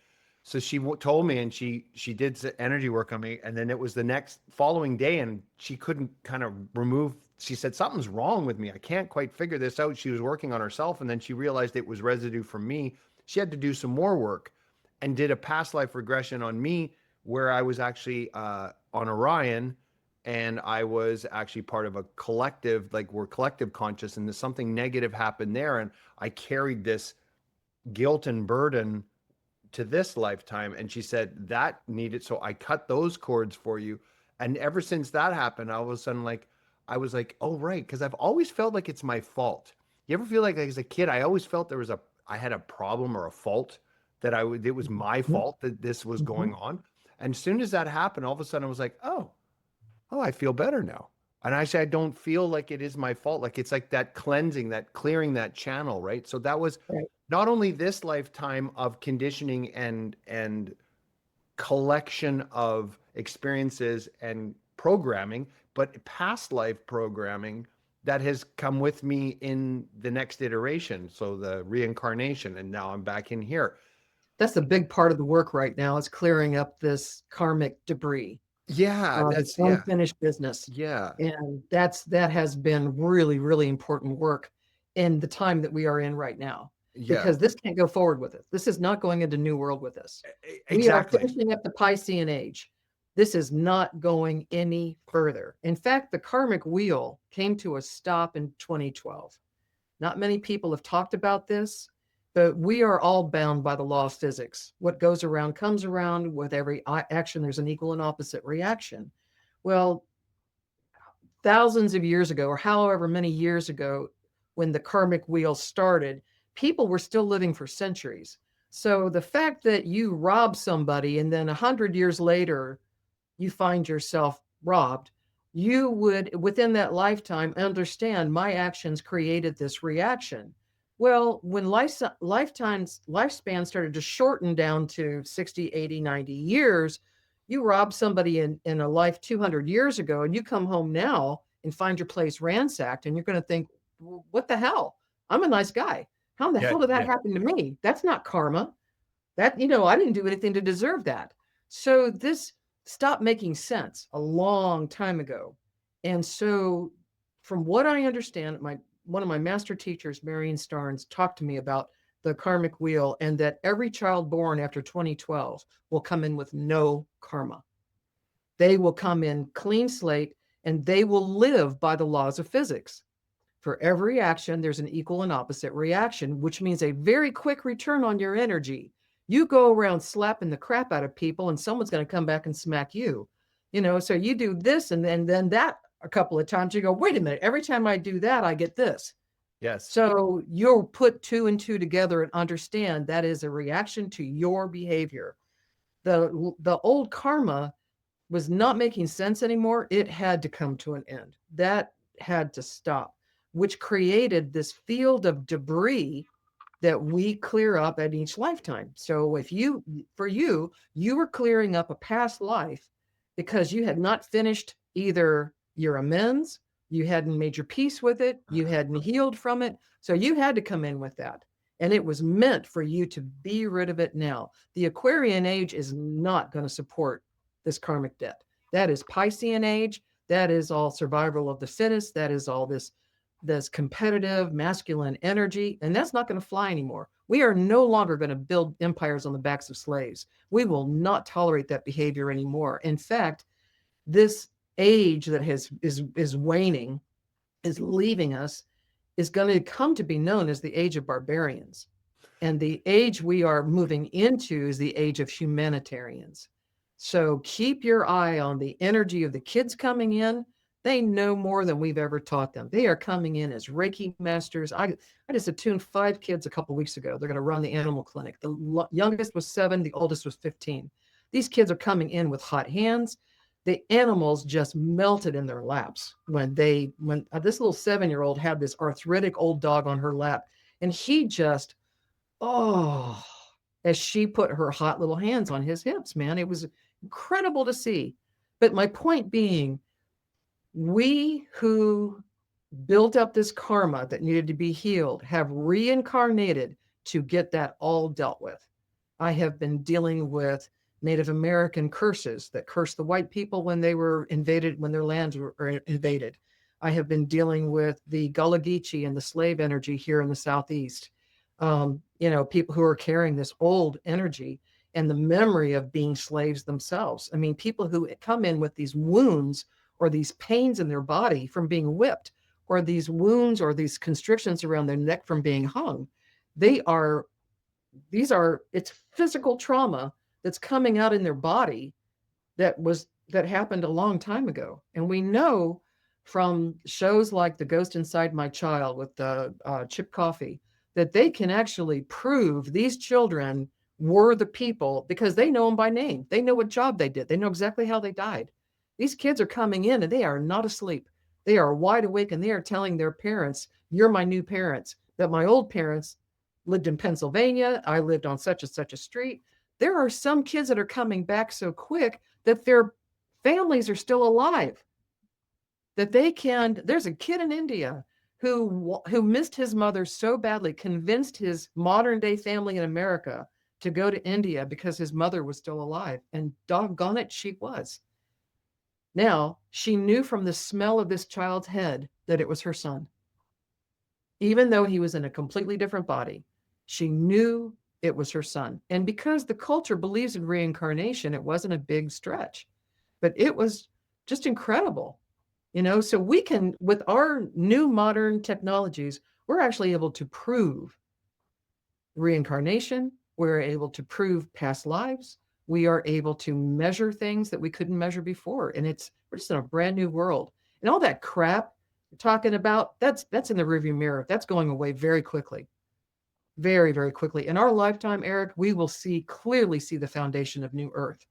[SPEAKER 1] So she told me, and she did energy work on me, and then it was the next following day, and she couldn't kind of remove. She said something's wrong with me. I can't quite figure this out. She was working on herself, and then she realized it was residue from me. She had to do some more work, and did a past life regression on me where I was actually on Orion, and I was actually part of a collective, like we're collective conscious, and there's something negative happened there, and I carried this guilt and burden to this lifetime. And she said that needed, so I cut those cords for you. And ever since that happened, all of a sudden, like I was like, oh right, because I've always felt like it's my fault. You ever feel like as a kid, I always felt I had a problem or a fault, that it was my
[SPEAKER 2] Mhm.
[SPEAKER 1] fault that this was
[SPEAKER 2] Mhm.
[SPEAKER 1] going on. And as soon as that happened, all of a sudden I was like, oh, I feel better now. And I say I don't feel like it is my fault. Like it's like that cleansing, that clearing that channel, right? So that was
[SPEAKER 2] Right.
[SPEAKER 1] not only this lifetime of conditioning and collection of experiences and programming, but past life programming that has come with me in the next iteration. So the reincarnation, and now I'm back in here.
[SPEAKER 2] That's a big part of the work right now is clearing up this karmic debris,
[SPEAKER 1] Yeah,
[SPEAKER 2] this
[SPEAKER 1] that's yeah,
[SPEAKER 2] unfinished business.
[SPEAKER 1] yeah,
[SPEAKER 2] And that has been really, really important work in the time that we are in right now,
[SPEAKER 1] yeah,
[SPEAKER 2] because this can't go forward with it. This is not going into new world with us. We are
[SPEAKER 1] exactly.
[SPEAKER 2] finishing up the Piscean age. This is not going any further. In fact, the karmic wheel came to a stop in 2012. Not many people have talked about this, but we are all bound by the law of physics. What goes around comes around. With every action, there's an equal and opposite reaction. Well, thousands of years ago, or however many years ago, when the karmic wheel started, people were still living for centuries. So the fact that you rob somebody and then 100 years later you find yourself robbed, you would, within that lifetime, understand my actions created this reaction. Well, when lifespan started to shorten down to 60, 80, 90 years, you rob somebody in a life 200 years ago, and you come home now and find your place ransacked, and you're going to think, what the hell? I'm a nice guy. How the
[SPEAKER 1] Yeah,
[SPEAKER 2] hell did that
[SPEAKER 1] yeah,
[SPEAKER 2] happen to me? That's not karma. I didn't do anything to deserve that. So this stopped making sense a long time ago. And so from what I understand, my one of my master teachers, Marion Starnes, talked to me about the karmic wheel, and that every child born after 2012 will come in with no karma. They will come in clean slate, and they will live by the laws of physics. For every action, there's an equal and opposite reaction, which means a very quick return on your energy. You go around slapping the crap out of people, and someone's going to come back and smack you. So you do this and then that a couple of times. You go, wait a minute, every time I do that, I get this.
[SPEAKER 1] yes.
[SPEAKER 2] So you'll put two and two together and understand that is a reaction to your behavior. The old karma was not making sense anymore. It had to come to an end. That had to stop, which created this field of debris that we clear up at each lifetime. So for you, you were clearing up a past life because you had not finished either your amends, you hadn't made your peace with it, you hadn't healed from it. So you had to come in with that. And it was meant for you to be rid of it now. The Aquarian age is not going to support this karmic debt. That is Piscean age. That is all survival of the fittest. That is all this competitive masculine energy. And that's not going to fly anymore. We are no longer going to build empires on the backs of slaves. We will not tolerate that behavior anymore. In fact, this age that is waning, is leaving us, is going to come to be known as the age of barbarians. And the age we are moving into is the age of humanitarians. So keep your eye on the energy of the kids coming in. They know more than we've ever taught them. They are coming in as Reiki masters. I just attuned 5 kids a couple weeks ago. They're going to run the animal clinic. The youngest was 7, the oldest was 15. These kids are coming in with hot hands. The animals just melted in their laps when this little 7-year-old had this arthritic old dog on her lap, and he just, oh, as she put her hot little hands on his hips, man, it was incredible to see. But my point being, we who built up this karma that needed to be healed have reincarnated to get that all dealt with. I have been dealing with Native American curses that cursed the white people when they were invaded, when their lands were invaded. I have been dealing with the Gullah Geechee and the slave energy here in the Southeast. People who are carrying this old energy and the memory of being slaves themselves. I mean, people who come in with these wounds or these pains in their body from being whipped, or these wounds or these constrictions around their neck from being hung. It's physical trauma that's coming out in their body that happened a long time ago. And we know from shows like The Ghost Inside My Child with Chip Coffey that they can actually prove these children were the people because they know them by name. They know what job they did. They know exactly how they died. These kids are coming in and they are not asleep. They are wide awake and they are telling their parents, "You're my new parents." That my old parents lived in Pennsylvania. I lived on such and such a street. There are some kids that are coming back so quick that their families are still alive. That they can. There's a kid in India who missed his mother so badly, convinced his modern day family in America to go to India because his mother was still alive. And doggone it, she was. Now, she knew from the smell of this child's head that it was her son. Even though he was in a completely different body, she knew it was her son. And because the culture believes in reincarnation, it wasn't a big stretch, but it was just incredible. So we can, with our new modern technologies, we're actually able to prove reincarnation. We're able to prove past lives. We are able to measure things that we couldn't measure before. And we're just in a brand new world. And all that crap you're talking about, that's in the rearview mirror. That's going away very quickly. Very, very quickly. In our lifetime, Eric, we will clearly see the foundation of New Earth.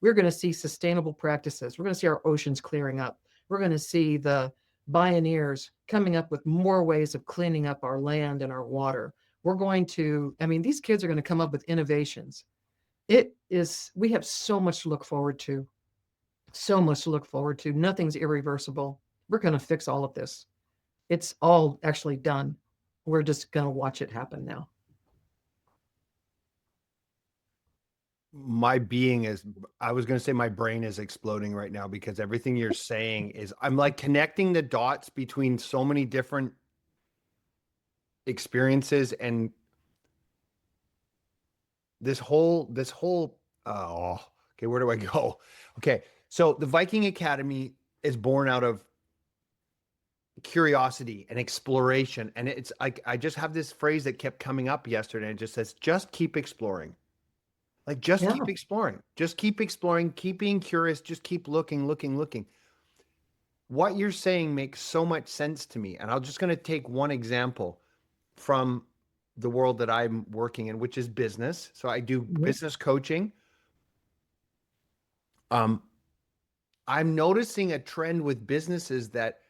[SPEAKER 2] We're going to see sustainable practices. We're going to see our oceans clearing up. We're going to see the pioneers coming up with more ways of cleaning up our land and our water. These kids are going to come up with innovations. We have so much to look forward to. So much to look forward to. Nothing's irreversible. We're going to fix all of this. It's all actually done. We're just going to watch it happen now.
[SPEAKER 1] I was going to say my brain is exploding right now because everything you're saying I'm like connecting the dots between so many different experiences and okay, where do I go? Okay. So the Viking Academy is born out of curiosity and exploration. And it's like, I just have this phrase that kept coming up yesterday. And it just says, just keep exploring. Like, just keep exploring, just keep exploring, keep being curious, just keep looking, looking, looking. What you're saying makes so much sense to me. And I'm just going to take one example from the world that I'm working in, which is business. So I do business coaching. I'm noticing a trend with businesses that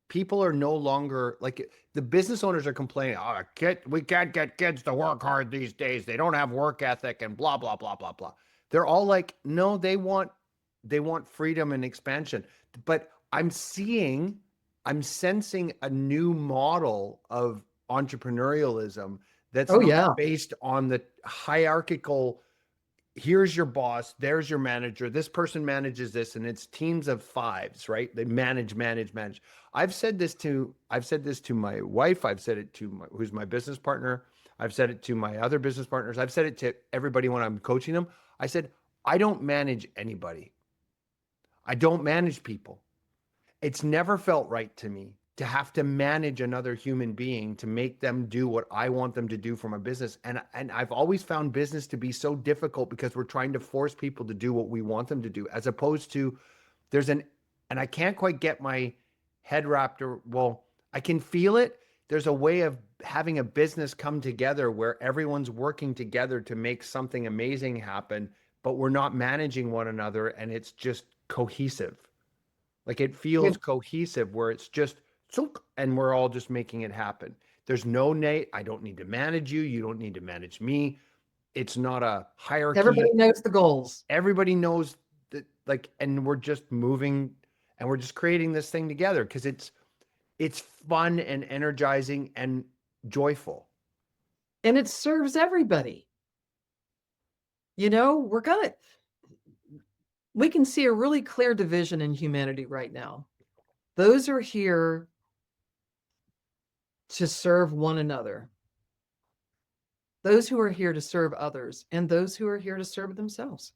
[SPEAKER 1] people are no longer like the business owners are complaining, oh, we can't get kids to work hard these days. They don't have work ethic and blah, blah, blah, blah, blah. They're all like, no, they want freedom and expansion. But I'm sensing a new model of entrepreneurialism That's
[SPEAKER 2] Oh
[SPEAKER 1] not
[SPEAKER 2] yeah.
[SPEAKER 1] based on the hierarchical, here's your boss, there's your manager, this person manages this, and it's teams of fives, right? They manage. I've said this to my wife, I've said it to who's my business partner, I've said it to my other business partners, I've said it to everybody when I'm coaching them. I said, I don't manage anybody. I don't manage people. It's never felt right to me to have to manage another human being to make them do what I want them to do for my business. And I've always found business to be so difficult because we're trying to force people to do what we want them to do, as opposed to there's an and I can't quite get my head wrapped or well, I can feel it. There's a way of having a business come together where everyone's working together to make something amazing happen, but we're not managing one another and it's just cohesive. Like it feels
[SPEAKER 2] It-
[SPEAKER 1] cohesive where it's just and we're all just making it happen. There's no Nate, I don't need to manage you. You don't need to manage me. It's not a hierarchy.
[SPEAKER 2] Everybody knows the goals.
[SPEAKER 1] Everybody knows that like and we're just moving and we're just creating this thing together because it's fun and energizing and joyful.
[SPEAKER 2] And it serves everybody. You know, we can see a really clear division in humanity right now. Those are here to serve one another, those who are here to serve others, and those who are here to serve themselves.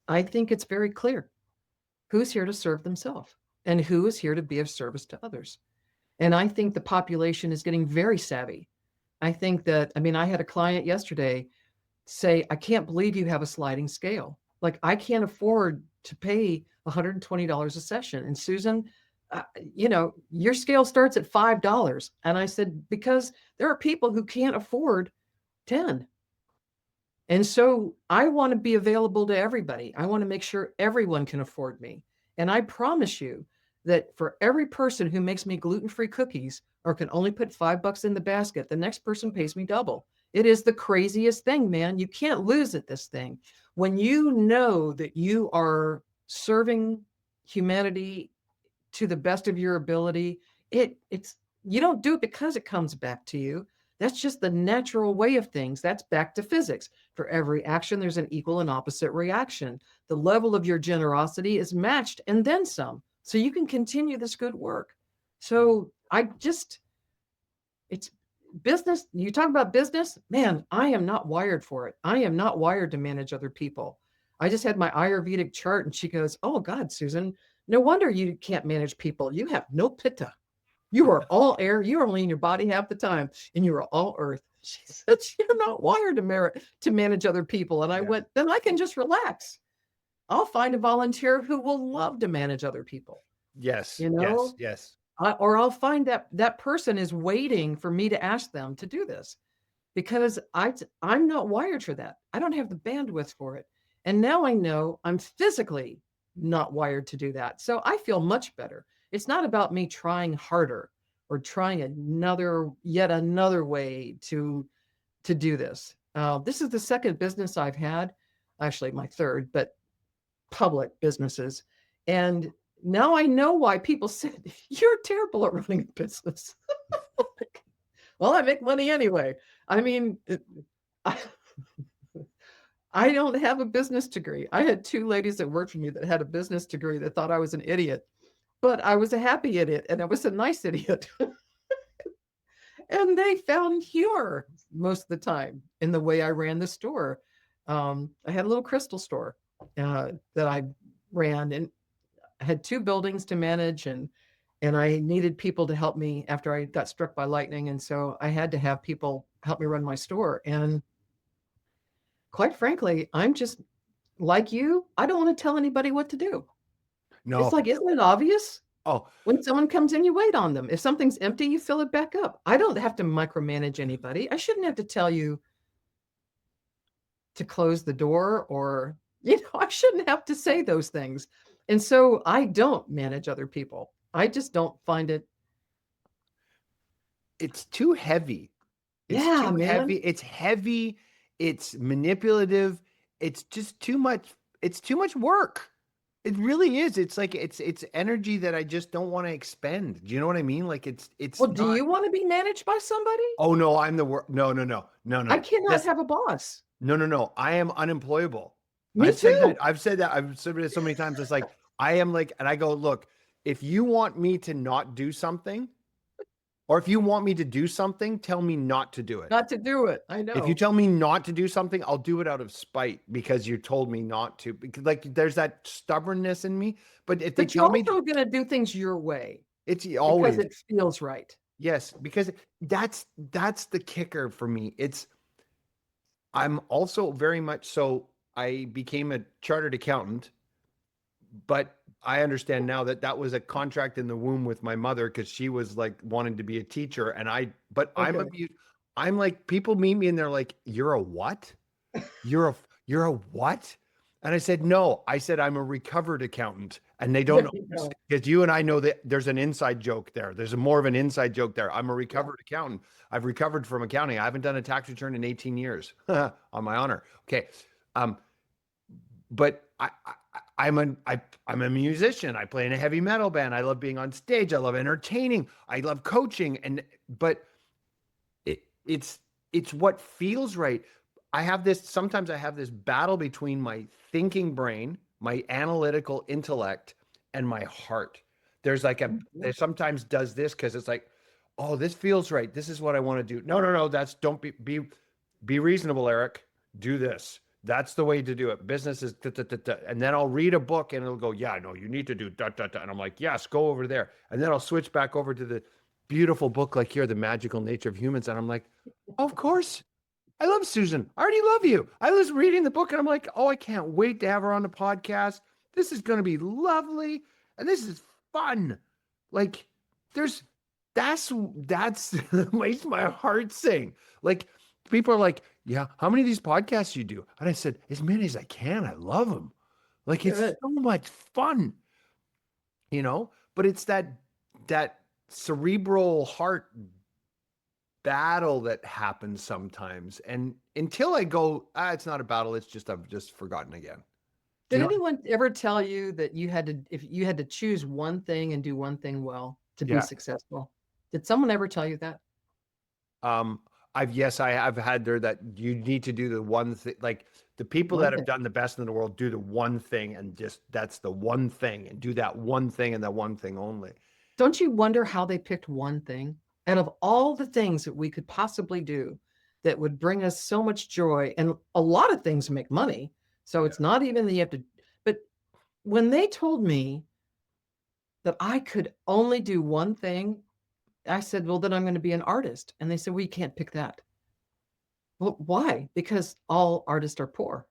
[SPEAKER 2] I think it's very clear who's here to serve themselves and who is here to be of service to others. And I think the population is getting very savvy. I think that, I mean, I had a client yesterday say, I can't believe you have a sliding scale. Like, I can't afford to pay $120 a session. And Susan, your scale starts at $5. And I said, because there are people who can't afford 10. And so I want to be available to everybody. I want to make sure everyone can afford me. And I promise you that for every person who makes me gluten-free cookies or can only put $5 in the basket, the next person pays me double. It is the craziest thing, man. You can't lose at this thing. When you know that you are serving humanity to the best of your ability, it's you don't do it because it comes back to you. That's just the natural way of things. That's back to physics. For every action, there's an equal and opposite reaction. The level of your generosity is matched and then some. So you can continue this good work. So it's business. You talk about business, man, I am not wired for it. I am not wired to manage other people. I just had my Ayurvedic chart and she goes, oh God, Susan, no wonder you can't manage people. You have no pitta. You are all air. You are only in your body half the time, and you are all earth. She said, you're not wired to manage other people. And I
[SPEAKER 1] Yeah.
[SPEAKER 2] went, then I can just relax. I'll find a volunteer who will love to manage other people,
[SPEAKER 1] Yes.
[SPEAKER 2] you
[SPEAKER 1] Yes.
[SPEAKER 2] know,
[SPEAKER 1] Yes.
[SPEAKER 2] or I'll find that person is waiting for me to ask them to do this because I'm not wired for that. I don't have the bandwidth for it. And now I know I'm physically not wired to do that. So I feel much better. It's not about me trying harder or trying yet another way to do this. This is the second business I've had, actually my third, but public businesses. And now I know why people said, you're terrible at running a business. Well, I make money anyway. I mean, I, I don't have a business degree. I had two ladies that worked for me that had a business degree that thought I was an idiot, but I was a happy idiot and I was a nice idiot. And they found humor most of the time in the way I ran the store. I had a little crystal store that I ran and I had two buildings to manage and I needed people to help me after I got struck by lightning. And so I had to have people help me run my store. And quite frankly, I'm just like you. I don't want to tell anybody what to do. It's
[SPEAKER 1] No.
[SPEAKER 2] like, isn't it obvious?
[SPEAKER 1] Oh,
[SPEAKER 2] When someone comes in, you wait on them. If something's empty, you fill it back up. I don't have to micromanage anybody. I shouldn't have to tell you to close the door or, I shouldn't have to say those things. And so I don't manage other people. I just don't find it.
[SPEAKER 1] it's too heavy. It's
[SPEAKER 2] Yeah,
[SPEAKER 1] too
[SPEAKER 2] man.
[SPEAKER 1] heavy. It's heavy. It's manipulative. It's just too much. It's too much work. It really is. It's like it's energy that I just don't want to expend. Do you know what I mean? Like it's
[SPEAKER 2] Well, do
[SPEAKER 1] not.
[SPEAKER 2] you want to be managed by somebody?
[SPEAKER 1] Oh no, I'm the worst. No, no, no, no,
[SPEAKER 2] I
[SPEAKER 1] no.
[SPEAKER 2] cannot
[SPEAKER 1] Yes,
[SPEAKER 2] have a boss.
[SPEAKER 1] no, no, no. I am unemployable.
[SPEAKER 2] Me too.
[SPEAKER 1] I've said that. I've said it so many times. It's like I am like, and I go, look, if you want me to not do something, or if you want me to do something, tell me not to do it.
[SPEAKER 2] Not to do it. I
[SPEAKER 1] If you
[SPEAKER 2] know.
[SPEAKER 1] tell me not to do something, I'll do it out of spite because you told me not to. Because like there's that stubbornness in me. But if they
[SPEAKER 2] But you're
[SPEAKER 1] tell me
[SPEAKER 2] also going to do things your way
[SPEAKER 1] it's
[SPEAKER 2] because
[SPEAKER 1] always
[SPEAKER 2] it feels right.
[SPEAKER 1] yes, because that's the kicker for me. It's I'm also very much so I became a chartered accountant, but I understand now that that was a contract in the womb with my mother because she was like wanting to be a teacher and but
[SPEAKER 2] Okay.
[SPEAKER 1] I'm like people meet me and they're like, "You're a what? You're a what?" And I said, "No." I said, "I'm a recovered accountant." And they don't
[SPEAKER 2] There
[SPEAKER 1] know
[SPEAKER 2] you go.
[SPEAKER 1] because you and I know that there's an inside joke there. There's a more of an inside joke there. I'm a
[SPEAKER 2] Yeah.
[SPEAKER 1] recovered accountant. I've recovered from accounting. I haven't done a tax return in 18 years on my honor. Okay. Um, but I'm a musician. I play in a heavy metal band. I love being on stage. I love entertaining. I love coaching. But it's what feels right. Sometimes I have this battle between my thinking brain, my analytical intellect, and my heart. There's like
[SPEAKER 2] Mhm.
[SPEAKER 1] there sometimes does this because it's like, oh, this feels right. This is what I want to do. No, no, no. That's don't be reasonable, Eric. Do this. That's the way to do it. Business is da, da, da, da. And then I'll read a book and it'll go, yeah, no, you need to do da, da, da. And I'm like, yes, go over there. And then I'll switch back over to the beautiful book like here, The Magical Nature of Humans. And I'm like, of course. I love Susan. I already love you. I was reading the book and I'm like, oh, I can't wait to have her on the podcast. This is going to be lovely. And this is fun. Like, there's that's makes my heart sing. Like, people are like, yeah, how many of these podcasts you do? And I said, as many as I can. I love them. Like, it's
[SPEAKER 2] Good.
[SPEAKER 1] so much fun, but it's that cerebral heart battle that happens sometimes. And until I go, it's not a battle, it's just I've just forgotten again. Do
[SPEAKER 2] Did
[SPEAKER 1] you know?
[SPEAKER 2] anyone ever tell you that if you had to choose one thing and do one thing well to be
[SPEAKER 1] Yeah.
[SPEAKER 2] successful? Did someone ever tell you that?
[SPEAKER 1] Um, I have had there that you need to do the one thing. Like the people
[SPEAKER 2] One
[SPEAKER 1] that have
[SPEAKER 2] thing.
[SPEAKER 1] done the best in the world do the one thing and just that's the one thing and do that one thing and that one thing only.
[SPEAKER 2] Don't you wonder how they picked one thing out of all the things that we could possibly do that would bring us so much joy? And a lot of things make money. So
[SPEAKER 1] Yeah.
[SPEAKER 2] it's not even that you have to, but when they told me that I could only do one thing, I said, well, then I'm going to be an artist. And they said, well, you can't pick that. Well, why? Because all artists are poor.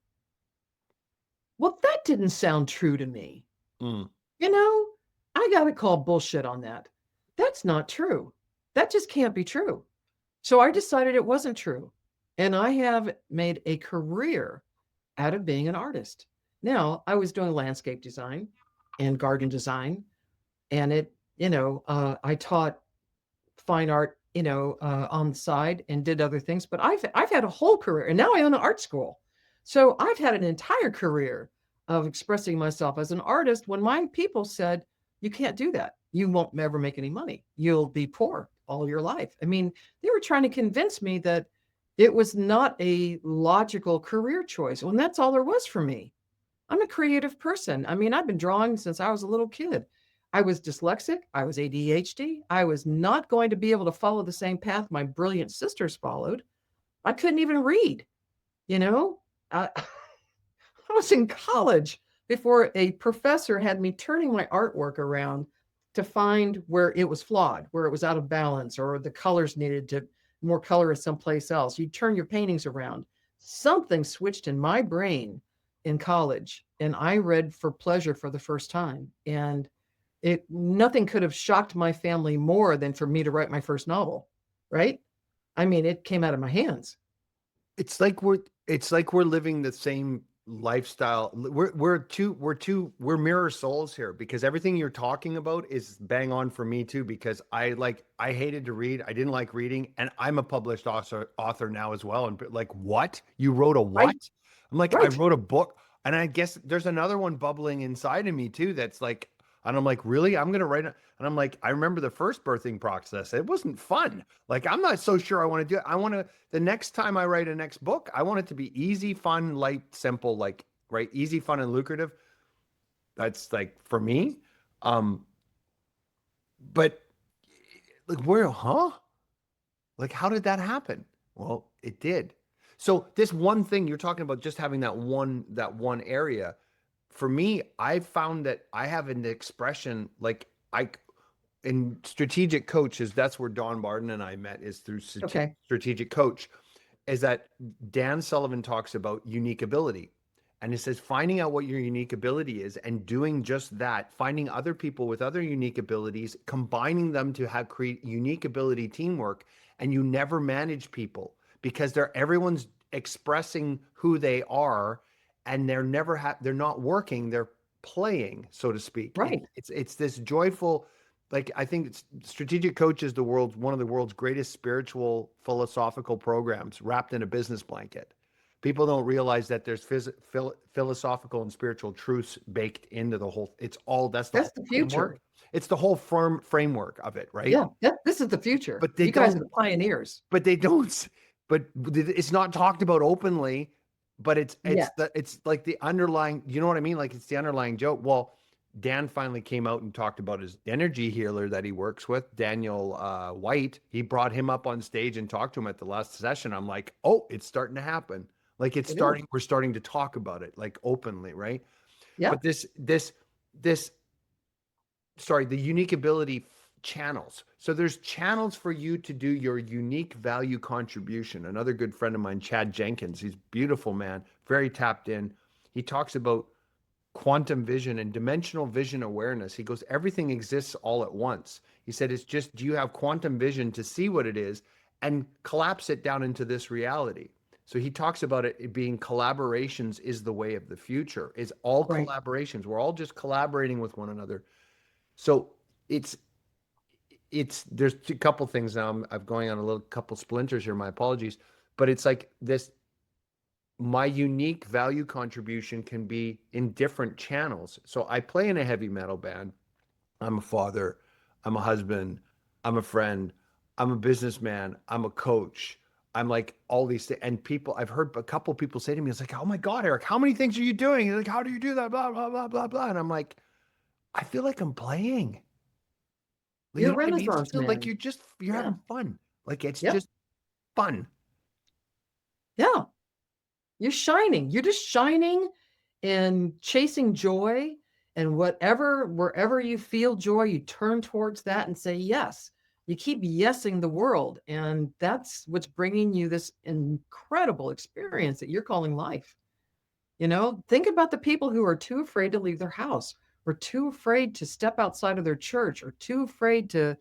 [SPEAKER 2] Well, that didn't sound true to me.
[SPEAKER 1] Mm,
[SPEAKER 2] You know, I got to call bullshit on that. That's not true. That just can't be true. So I decided it wasn't true. And I have made a career out of being an artist. Now, I was doing landscape design and garden design, and I taught fine art, on the side and did other things. But I've had a whole career, and now I own an art school. So I've had an entire career of expressing myself as an artist. When my people said, "You can't do that. You won't ever make any money. You'll be poor all your life." I mean, they were trying to convince me that it was not a logical career choice. When that's all there was for me. I'm a creative person. I mean, I've been drawing since I was a little kid. I was dyslexic. I was ADHD. I was not going to be able to follow the same path my brilliant sisters followed. I couldn't even read, you know? I, I was in college before a professor had me turning my artwork around to find where it was flawed, where it was out of balance, or the colors needed to more color someplace else. You turn your paintings around. Something switched in my brain in college, and I read for pleasure for the first time. And it nothing could have shocked my family more than for me to write my first novel, right? I mean, it came out of my hands.
[SPEAKER 1] it's like we're living the same lifestyle. We're mirror souls here because everything you're talking about is bang on for me too because I hated to read. I didn't like reading and I'm a published author now as well and like what? You wrote a
[SPEAKER 2] Right,
[SPEAKER 1] what? I'm like I
[SPEAKER 2] right.
[SPEAKER 1] wrote a book. And I guess there's another one bubbling inside of me too that's like, and I'm like, really? I'm gonna write it. And I'm like, I remember the first birthing process. It wasn't fun. Like, I'm not so sure I want to do it. I want to, the next time I write a next book, I want it to be easy, fun, light, simple, like, right? Easy, fun, and lucrative. That's like for me. Um, but like, where, huh? Like, how did that happen? Well, it did. So this one thing you're talking about, just having that one area, for me, I found that I have an expression like I in strategic coaches, that's where Don Barden and I met is through
[SPEAKER 2] Okay.
[SPEAKER 1] strategic coach, is that Dan Sullivan talks about unique ability. And it says finding out what your unique ability is and doing just that, finding other people with other unique abilities, combining them to have create unique ability teamwork. And you never manage people because everyone's expressing who they are and they're not working, they're playing, so to speak.
[SPEAKER 2] Right.
[SPEAKER 1] It's this joyful, like I think strategic coach is one of the world's greatest spiritual philosophical programs wrapped in a business blanket. People don't realize that there's philosophical and spiritual truths baked into the whole. That's the
[SPEAKER 2] That's
[SPEAKER 1] whole
[SPEAKER 2] the future.
[SPEAKER 1] framework. It's the whole firm framework of it, right?
[SPEAKER 2] Yeah. This is the future.
[SPEAKER 1] But they
[SPEAKER 2] You guys are
[SPEAKER 1] don't
[SPEAKER 2] the pioneers.
[SPEAKER 1] but they don't but it's not talked about openly, but
[SPEAKER 2] Yet.
[SPEAKER 1] it's like the underlying, you know what I mean, like it's the underlying joke. Well, Dan finally came out and talked about his energy healer that he works with, Daniel White. He brought him up on stage and talked to him at the last session. I'm like, oh, it's starting to happen. Like
[SPEAKER 2] It is.
[SPEAKER 1] we're starting to talk about it like openly, right?
[SPEAKER 2] Yeah.
[SPEAKER 1] But this sorry, the unique ability channels. So there's channels for you to do your unique value contribution. Another good friend of mine, Chad Jenkins, he's a beautiful man, very tapped in. He talks about quantum vision and dimensional vision awareness. He goes, everything exists all at once. He said, it's just, do you have quantum vision to see what it is and collapse it down into this reality? So he talks about it being collaborations is the way of the future. It's all
[SPEAKER 2] Right.
[SPEAKER 1] collaborations. We're all just collaborating with one another. So it's there's a couple things now. I'm going on a little couple splinters here. My apologies, but it's like this. My unique value contribution can be in different channels. So I play in a heavy metal band. I'm a father. I'm a husband. I'm a friend. I'm a businessman. I'm a coach. I'm like all these things. And people, I've heard a couple people say to me, it's like, oh my God, Eric, how many things are you doing? Like, how do you do that? Blah, blah, blah, blah, blah. And I'm like, I feel like I'm playing. You
[SPEAKER 2] You're a
[SPEAKER 1] know what I mean? It's
[SPEAKER 2] Renaissance
[SPEAKER 1] just like
[SPEAKER 2] man.
[SPEAKER 1] you're
[SPEAKER 2] Yeah.
[SPEAKER 1] having fun. Like it's
[SPEAKER 2] Yep.
[SPEAKER 1] just fun.
[SPEAKER 2] Yeah. You're shining. You're just shining and chasing joy. And wherever you feel joy, you turn towards that and say yes. You keep yesing the world. And that's what's bringing you this incredible experience that you're calling life. Think about the people who are too afraid to leave their house, or too afraid to step outside of their church, or too afraid to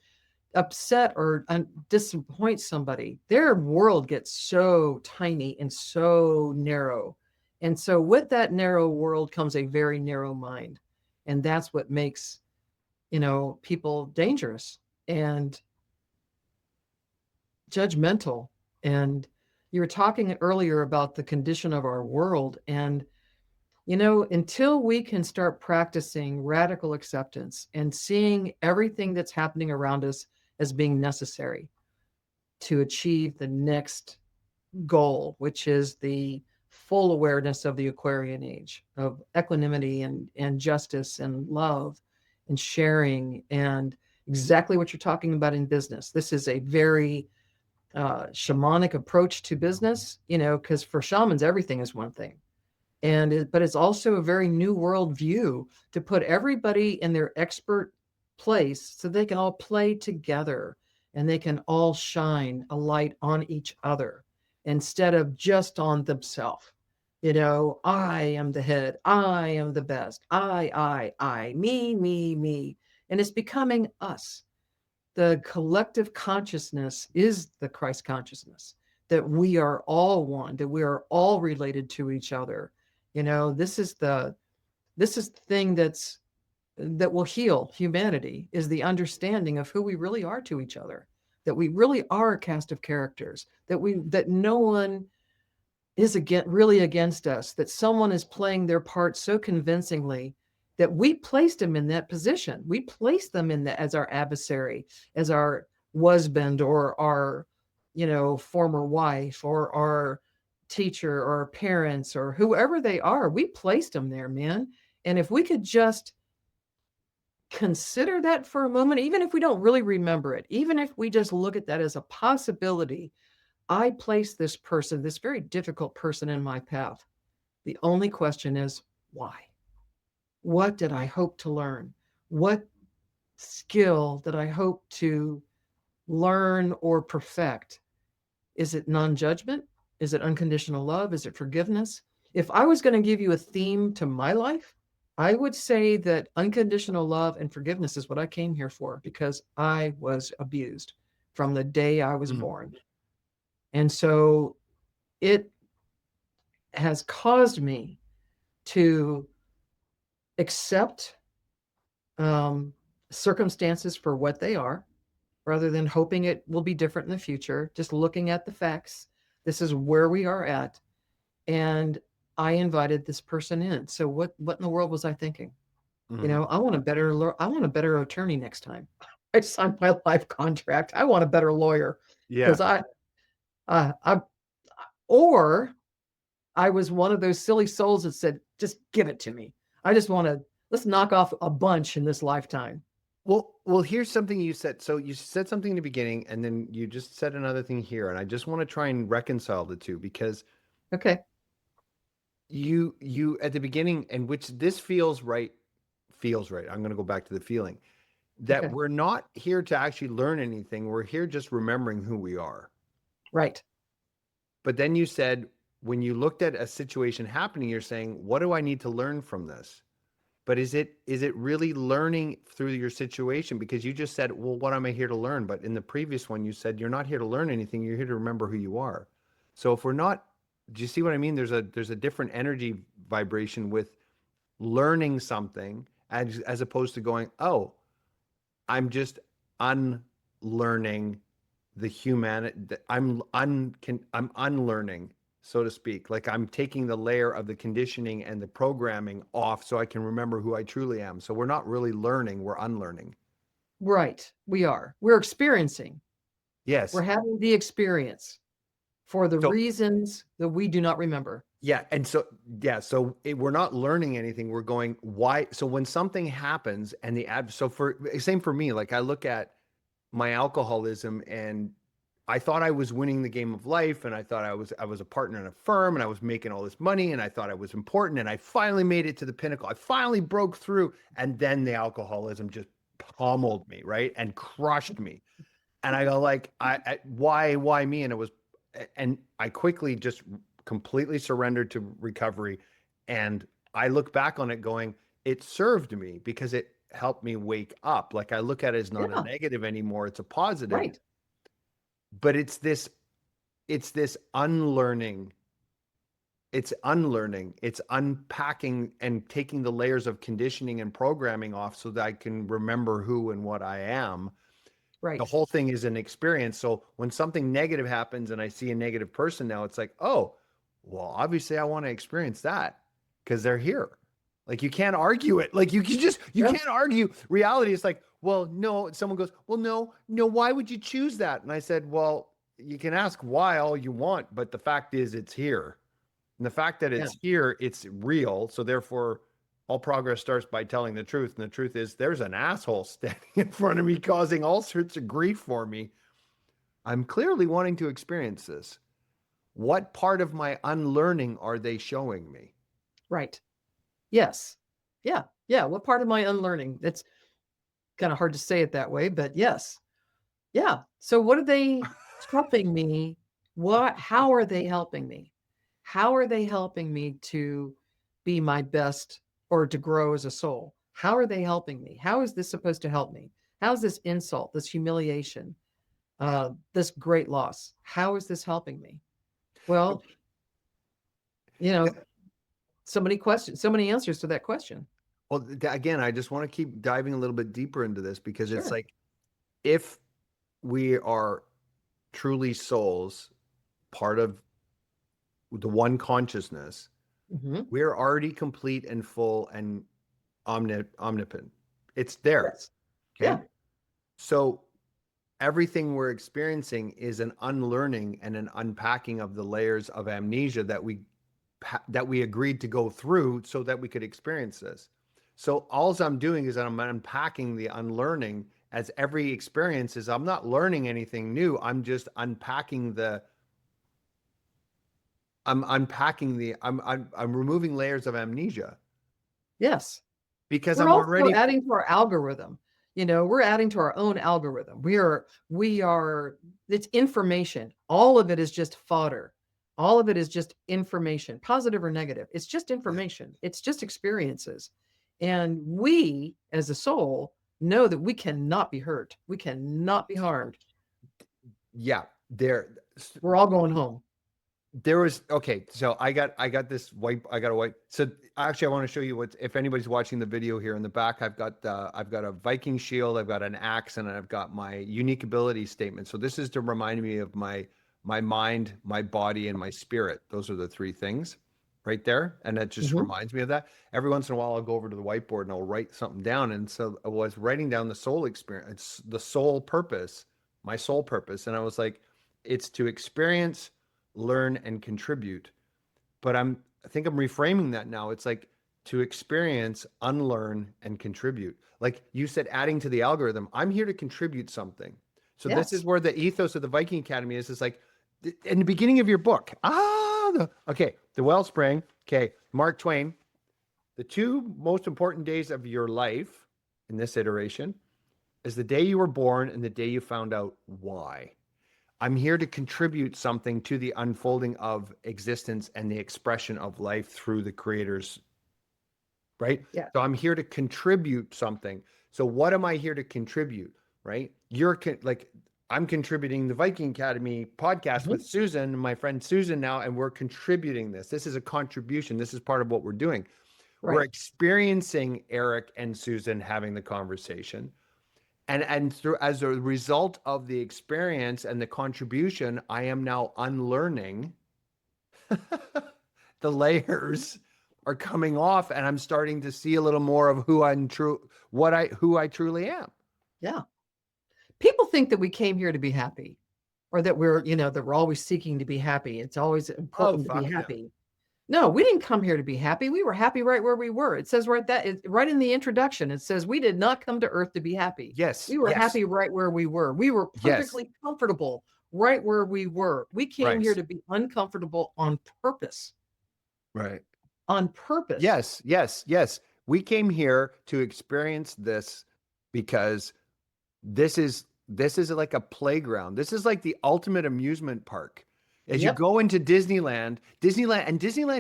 [SPEAKER 2] upset or disappoint somebody. Their world gets so tiny and so narrow. And so, with that narrow world comes a very narrow mind. And that's what makes, people dangerous and judgmental. And you were talking earlier about the condition of our world. And until we can start practicing radical acceptance and seeing everything that's happening around us as being necessary to achieve the next goal, which is the full awareness of the Aquarian age, of equanimity and justice and love and sharing, and exactly what you're talking about in business. This is a very shamanic approach to business, because for shamans, everything is one thing. But it's also a very new world view to put everybody in their expert place so they can all play together and they can all shine a light on each other instead of just on themselves. I am the head, I am the best, I, me, me. And it's becoming us. The collective consciousness is the Christ consciousness, that we are all one, that we are all related to each other. This is the thing that will heal humanity, is the understanding of who we really are to each other, that we really are a cast of characters, that no one is again really against us, that someone is playing their part so convincingly that we placed them in that position. We placed them in that as our adversary, as our husband or our, former wife or our teacher or our parents or whoever they are. We placed them there, man. And if we could just consider that for a moment, even if we don't really remember it, even if we just look at that as a possibility, I place this person, this very difficult person in my path. The only question is why? What did I hope to learn? What skill did I hope to learn or perfect? Is it non judgment? Is it unconditional love? Is it forgiveness? If I was going to give you a theme to my life, I would say that unconditional love and forgiveness is what I came here for because I was abused from the day I was
[SPEAKER 1] Mhm.
[SPEAKER 2] born. And so it has caused me to accept um, circumstances for what they are rather than hoping it will be different in the future, just looking at the facts. This is where we are at. And I invited this person in. So what in the world was I thinking?
[SPEAKER 1] Mhm.
[SPEAKER 2] I want a better attorney next time. I signed my life contract. I want a better lawyer
[SPEAKER 1] Yeah.
[SPEAKER 2] because I or I was one of those silly souls that said, just give it to me. I just want to let's knock off a bunch in this lifetime.
[SPEAKER 1] Well, here's something you said. So you said something in the beginning, and then you just said another thing here, and I just want to try and reconcile the two because
[SPEAKER 2] Okay.
[SPEAKER 1] you at the beginning, and which this feels right. I'm going to go back to the feeling that
[SPEAKER 2] Okay.
[SPEAKER 1] we're not here to actually learn anything. We're here just remembering who we are.
[SPEAKER 2] Right.
[SPEAKER 1] But then you said when you looked at a situation happening, you're saying, "What do I need to learn from this?" But is it really learning through your situation? Because you just said, "Well, what am I here to learn?" But in the previous one, you said you're not here to learn anything. You're here to remember who you are. So if we're not, do you see what I mean? There's a different energy vibration with learning something as opposed to going, "Oh, I'm just unlearning the human. I'm unlearning, so to speak. Like I'm taking the layer of the conditioning and the programming off so I can remember who I truly am. So we're not really learning, we're unlearning.
[SPEAKER 2] Right. We are. We're experiencing. We're
[SPEAKER 1] Yes.
[SPEAKER 2] having the experience for the
[SPEAKER 1] So
[SPEAKER 2] reasons that we do not remember.
[SPEAKER 1] yeah, and so yeah, so we're not learning anything. We're going why. So when something happens and so for same for me, like I look at my alcoholism and I thought I was winning the game of life and I thought I was a partner in a firm and I was making all this money and I thought I was important and I finally made it to the pinnacle. I finally broke through and then the alcoholism just pummeled me, right? And crushed me. And I go like why me? And it was and I quickly just completely surrendered to recovery and I look back on it going it served me because it helped me wake up. Like I look at it as not a
[SPEAKER 2] Yeah.
[SPEAKER 1] negative anymore, it's a positive.
[SPEAKER 2] Right.
[SPEAKER 1] But it's this unlearning. It's unlearning. It's unpacking and taking the layers of conditioning and programming off so that I can remember who and what I am. The
[SPEAKER 2] Right.
[SPEAKER 1] whole thing is an experience. So when something negative happens and I see a negative person now, it's like, oh, well, obviously I want to experience that because they're here. Like you can't argue it. Like you
[SPEAKER 2] Yeah.
[SPEAKER 1] can't argue reality. It's like, well, no, someone goes, well, no, why would you choose that? And I said, well, you can ask why all you want, but the fact is it's here. And the fact that
[SPEAKER 2] Yeah.
[SPEAKER 1] it's here, it's real. So therefore, all progress starts by telling the truth. And the truth is, there's an asshole standing in front of me causing all sorts of grief for me. I'm clearly wanting to experience this. What part of my unlearning are they showing me?
[SPEAKER 2] Right. Yes. Yeah. Yeah. What part of my unlearning? It's kind of hard to say it that way, but yes. Yeah. So what are they helping me? How are they helping me? How are they helping me to be my best or to grow as a soul? How are they helping me? How is this supposed to help me? How's this insult, this humiliation, this great loss? How is this helping me? Well, you know, so many questions, so many answers to that question.
[SPEAKER 1] Well, again, I just want to keep diving a little bit deeper into this because it's
[SPEAKER 2] Sure.
[SPEAKER 1] like if we are truly souls, part of the one consciousness,
[SPEAKER 2] Mhm.
[SPEAKER 1] we're already complete and full and omnipotent. It's there.
[SPEAKER 2] Yes. Yeah.
[SPEAKER 1] Okay. So everything we're experiencing is an unlearning and an unpacking of the layers of amnesia that we agreed to go through so that we could experience this. So all I'm doing is I'm unpacking the unlearning as every experience is. I'm not learning anything new. I'm just unpacking the. I'm unpacking the. I'm removing layers of amnesia
[SPEAKER 2] Yes.
[SPEAKER 1] because
[SPEAKER 2] We're
[SPEAKER 1] I'm
[SPEAKER 2] also
[SPEAKER 1] already.
[SPEAKER 2] adding to our algorithm. We're adding to our own algorithm. We are it's information. All of it is just fodder. All of it is just information, positive or negative. It's just
[SPEAKER 1] Yeah.
[SPEAKER 2] information. It's just experiences. And we as a soul know that we cannot be hurt. We cannot be harmed.
[SPEAKER 1] Yeah. There.
[SPEAKER 2] We're all going home.
[SPEAKER 1] There was okay, so I got this white I got a white so actually I want to show you what if anybody's watching the video here in the back I've got a Viking shield, I've got an axe, and I've got my unique ability statement. So this is to remind me of my mind, my body, and my spirit. Those are the three things right there, and that just
[SPEAKER 2] Mhm.
[SPEAKER 1] reminds me of that. Every once in a while I'll go over to the whiteboard and I'll write something down, and so I was writing down the soul experience, the soul purpose, my soul purpose, and I was like, it's to experience, learn, and contribute. But I think I'm reframing that now. It's like to experience, unlearn, and contribute. Like you said, adding to the algorithm. I'm here to contribute something. So this is
[SPEAKER 2] Yes.
[SPEAKER 1] where the ethos of the Viking Academy is. It's like in the beginning of your book. Okay, the wellspring. Okay, Mark Twain. The two most important days of your life in this iteration is the day you were born and the day you found out why. I'm here to contribute something to the unfolding of existence and the expression of life through the creators, right?
[SPEAKER 2] Yeah.
[SPEAKER 1] So I'm here to contribute something. So what am I here to contribute, right? Like I'm contributing the Viking Academy podcast with
[SPEAKER 2] Mhm.
[SPEAKER 1] Susan, my friend Susan now, and we're contributing this. This is a contribution. This is part of what we're doing. We're
[SPEAKER 2] Right.
[SPEAKER 1] experiencing Eric and Susan having the conversation. And through as a result of the experience and the contribution, I am now unlearning the layers are coming off, and I'm starting to see a little more of who I truly am.
[SPEAKER 2] Yeah. People think that we came here to be happy, or that that we're always seeking to be happy. It's always
[SPEAKER 1] Oh,
[SPEAKER 2] important to be
[SPEAKER 1] fuck no.
[SPEAKER 2] happy. No, we didn't come here to be happy. We were happy right where we were. It says right in the introduction. It says we did not come to earth to be happy.
[SPEAKER 1] Yes,
[SPEAKER 2] We were
[SPEAKER 1] yes,
[SPEAKER 2] happy right where we were. We were
[SPEAKER 1] yes.
[SPEAKER 2] perfectly comfortable right where we were. We came here
[SPEAKER 1] Right,
[SPEAKER 2] to be uncomfortable on purpose.
[SPEAKER 1] right.
[SPEAKER 2] On purpose.
[SPEAKER 1] Yes, yes, yes. We came here to experience this because this is like a playground. This is like the ultimate amusement park. As you
[SPEAKER 2] Yep.
[SPEAKER 1] go into Disneyland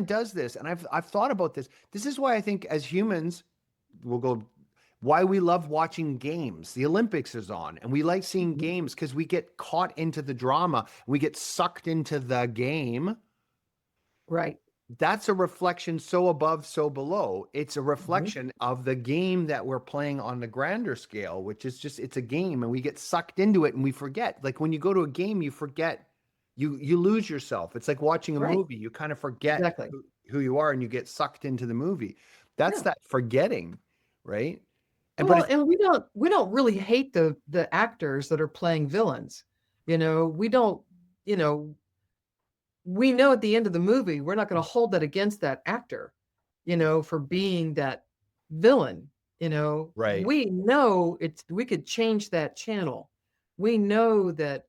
[SPEAKER 1] does this, and I've thought about this. This is why I think as humans, we'll go why we love watching games. The Olympics is on, and we like seeing
[SPEAKER 2] Mhm.
[SPEAKER 1] games because we get caught into the drama. We get sucked into the game.
[SPEAKER 2] Right.
[SPEAKER 1] That's a reflection so above, so below. It's a
[SPEAKER 2] Mhm.
[SPEAKER 1] reflection of the game that we're playing on the grander scale, which is just it's a game and we get sucked into it and we forget. Like when you go to a game, you forget you lose yourself. It's like watching a
[SPEAKER 2] Right.
[SPEAKER 1] movie. You kind of forget
[SPEAKER 2] Exactly.
[SPEAKER 1] who you are and you get sucked into the movie. That's
[SPEAKER 2] Yeah.
[SPEAKER 1] that forgetting, right? And but
[SPEAKER 2] Well,
[SPEAKER 1] it's
[SPEAKER 2] and we don't really hate the actors that are playing villains. We don't, you know, we know at the end of the movie, we're not going to hold that against that actor, for being that villain.
[SPEAKER 1] right.
[SPEAKER 2] We know we could change that channel. We know that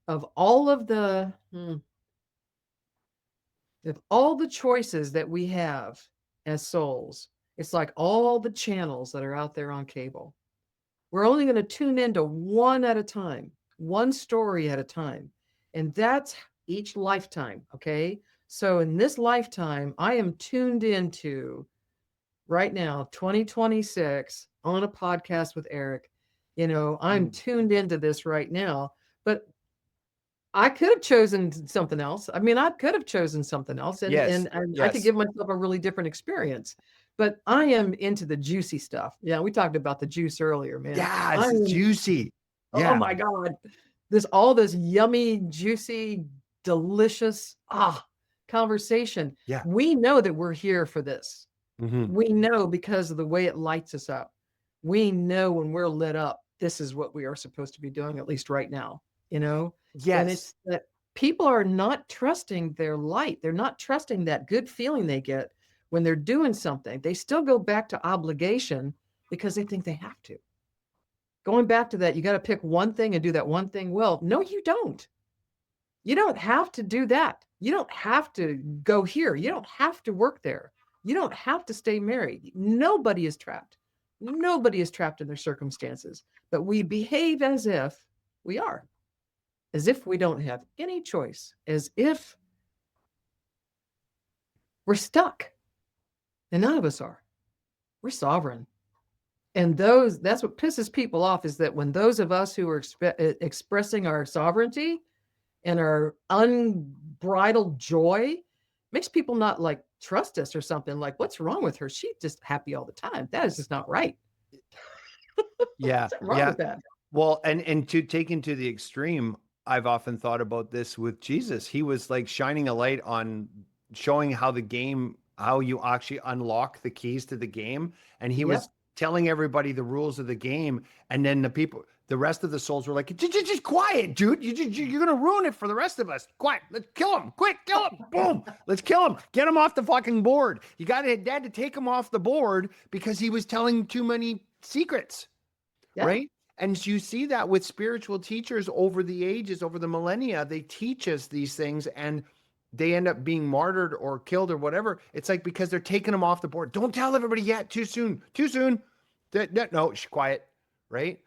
[SPEAKER 2] of all of the choices that we have as souls, it's like all the channels that are out there on cable. We're only going to tune into one at a time, one story at a time. And that's each lifetime. Okay. So in this lifetime, I am tuned into right now, 2026, on a podcast with Eric. I'm
[SPEAKER 1] Mm.
[SPEAKER 2] tuned into this right now, but I could have chosen something else. I mean, I could have chosen something else, and
[SPEAKER 1] Yes.
[SPEAKER 2] and I could
[SPEAKER 1] Yes.
[SPEAKER 2] give myself a really different experience. But I am into the juicy stuff. Yeah, we talked about the juice earlier, man. I
[SPEAKER 1] Yes, it's
[SPEAKER 2] am.
[SPEAKER 1] juicy.
[SPEAKER 2] Oh
[SPEAKER 1] Yeah.
[SPEAKER 2] my god, all this yummy, juicy, delicious. conversation.
[SPEAKER 1] Yeah.
[SPEAKER 2] We know that we're here for this.
[SPEAKER 1] Hmm.
[SPEAKER 2] We know because of the way it lights us up. We know when we're lit up, this is what we are supposed to be doing, at least right now, you know? And
[SPEAKER 1] Yes.
[SPEAKER 2] it's that people are not trusting their light. They're not trusting that good feeling they get when they're doing something. They still go back to obligation because they think they have to. Going back to that, you got to pick one thing and do that one thing well. No, you don't. You don't have to do that. You don't have to go here. You don't have to work there. You don't have to stay married. Nobody is trapped. Nobody is trapped in their circumstances. But we behave as if we are, as if we don't have any choice, as if we're stuck. And none of us are. We're sovereign. And that's what pisses people off is that when those of us who are expressing our sovereignty and our unbridled joy makes people not like trust us or something like, what's wrong with her? She's just happy all the time. That is just not right.
[SPEAKER 1] Yeah.
[SPEAKER 2] What's wrong
[SPEAKER 1] Yeah.
[SPEAKER 2] with that?
[SPEAKER 1] Well, and to take into the extreme, I've often thought about this with Jesus. He was like shining a light on showing how the game, how you actually unlock the keys to the game. And he was
[SPEAKER 2] Yep.
[SPEAKER 1] telling everybody the rules of the game. And then the people, the rest of the souls were like, just quiet, dude. You're going to ruin it for the rest of us. Quiet. Let's kill him. Quick, kill him. Boom. Let's kill him. Get him off the fucking board. You got to, dad to take him off the board because he was telling too many secrets.
[SPEAKER 2] Yeah.
[SPEAKER 1] Right. And you see that with spiritual teachers over the ages, over the millennia, they teach us these things and they end up being martyred or killed or whatever. It's like because they're taking them off the board. Don't tell everybody yet. Too soon. Too soon. No, quiet. Right.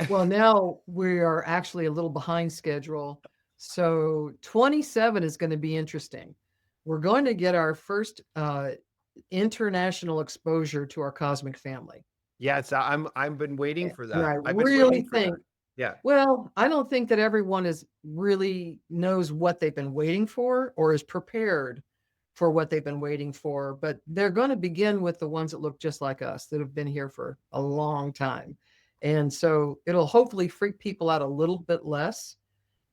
[SPEAKER 2] Well, now we are actually a little behind schedule. So 27 is going to be interesting. We're going to get our first international exposure to our cosmic family.
[SPEAKER 1] Yeah. I've been waiting for
[SPEAKER 2] And I
[SPEAKER 1] that. I've been
[SPEAKER 2] really
[SPEAKER 1] waiting for that.
[SPEAKER 2] think,
[SPEAKER 1] Yeah.
[SPEAKER 2] well, I don't think that everyone is really knows what they've been waiting for or is prepared for what they've been waiting for, but they're going to begin with the ones that look just like us that have been here for a long time. And so it'll hopefully freak people out a little bit less.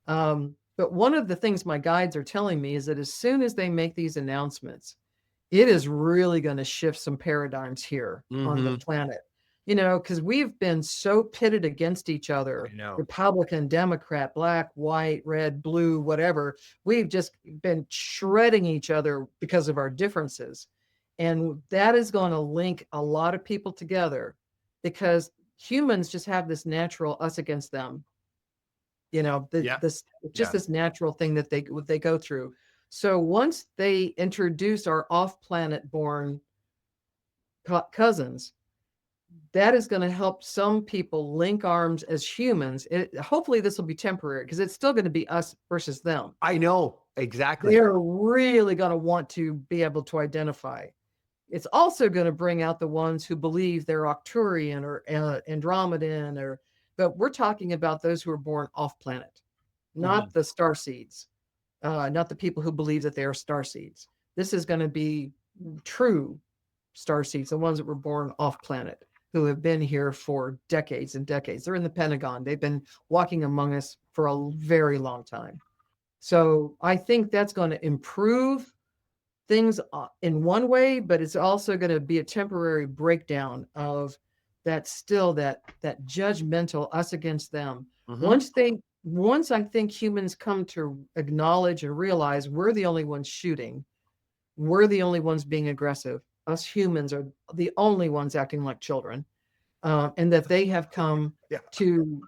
[SPEAKER 2] But one of the things my guides are telling me is that as soon as they make these announcements, it is really going to shift some paradigms here on the
[SPEAKER 1] Mm-hmm.
[SPEAKER 2] planet. You know, because we've been so pitted against each other,
[SPEAKER 1] I know.
[SPEAKER 2] Republican, Democrat, black, white, red, blue, whatever. We've just been shredding each other because of our differences. And that is going to link a lot of people together because humans just have this natural us against them, you know,
[SPEAKER 1] Yeah.
[SPEAKER 2] this just
[SPEAKER 1] Yeah.
[SPEAKER 2] this natural thing that they go through. So once they introduce our off-planet born cousins, that is going to help some people link arms as humans. Hopefully this will be temporary because it's still going to be us versus them.
[SPEAKER 1] I know. Exactly.
[SPEAKER 2] They're really going to want to be able to identify. It's also going to bring out the ones who believe they're Arcturian or Andromedan, but we're talking about those who are born off planet,
[SPEAKER 1] Mhm.
[SPEAKER 2] not the star seeds, not the people who believe that they are star seeds. This is going to be true star seeds, the ones that were born off planet, who have been here for decades and decades. They're in the Pentagon. They've been walking among us for a very long time. So I think that's going to improve things in one way, but it's also going to be a temporary breakdown of that judgmental us against them.
[SPEAKER 1] Mhm.
[SPEAKER 2] Once I think humans come to acknowledge and realize we're the only ones shooting, we're the only ones being aggressive. Us humans are the only ones acting like children, and that they have come
[SPEAKER 1] Yeah.
[SPEAKER 2] to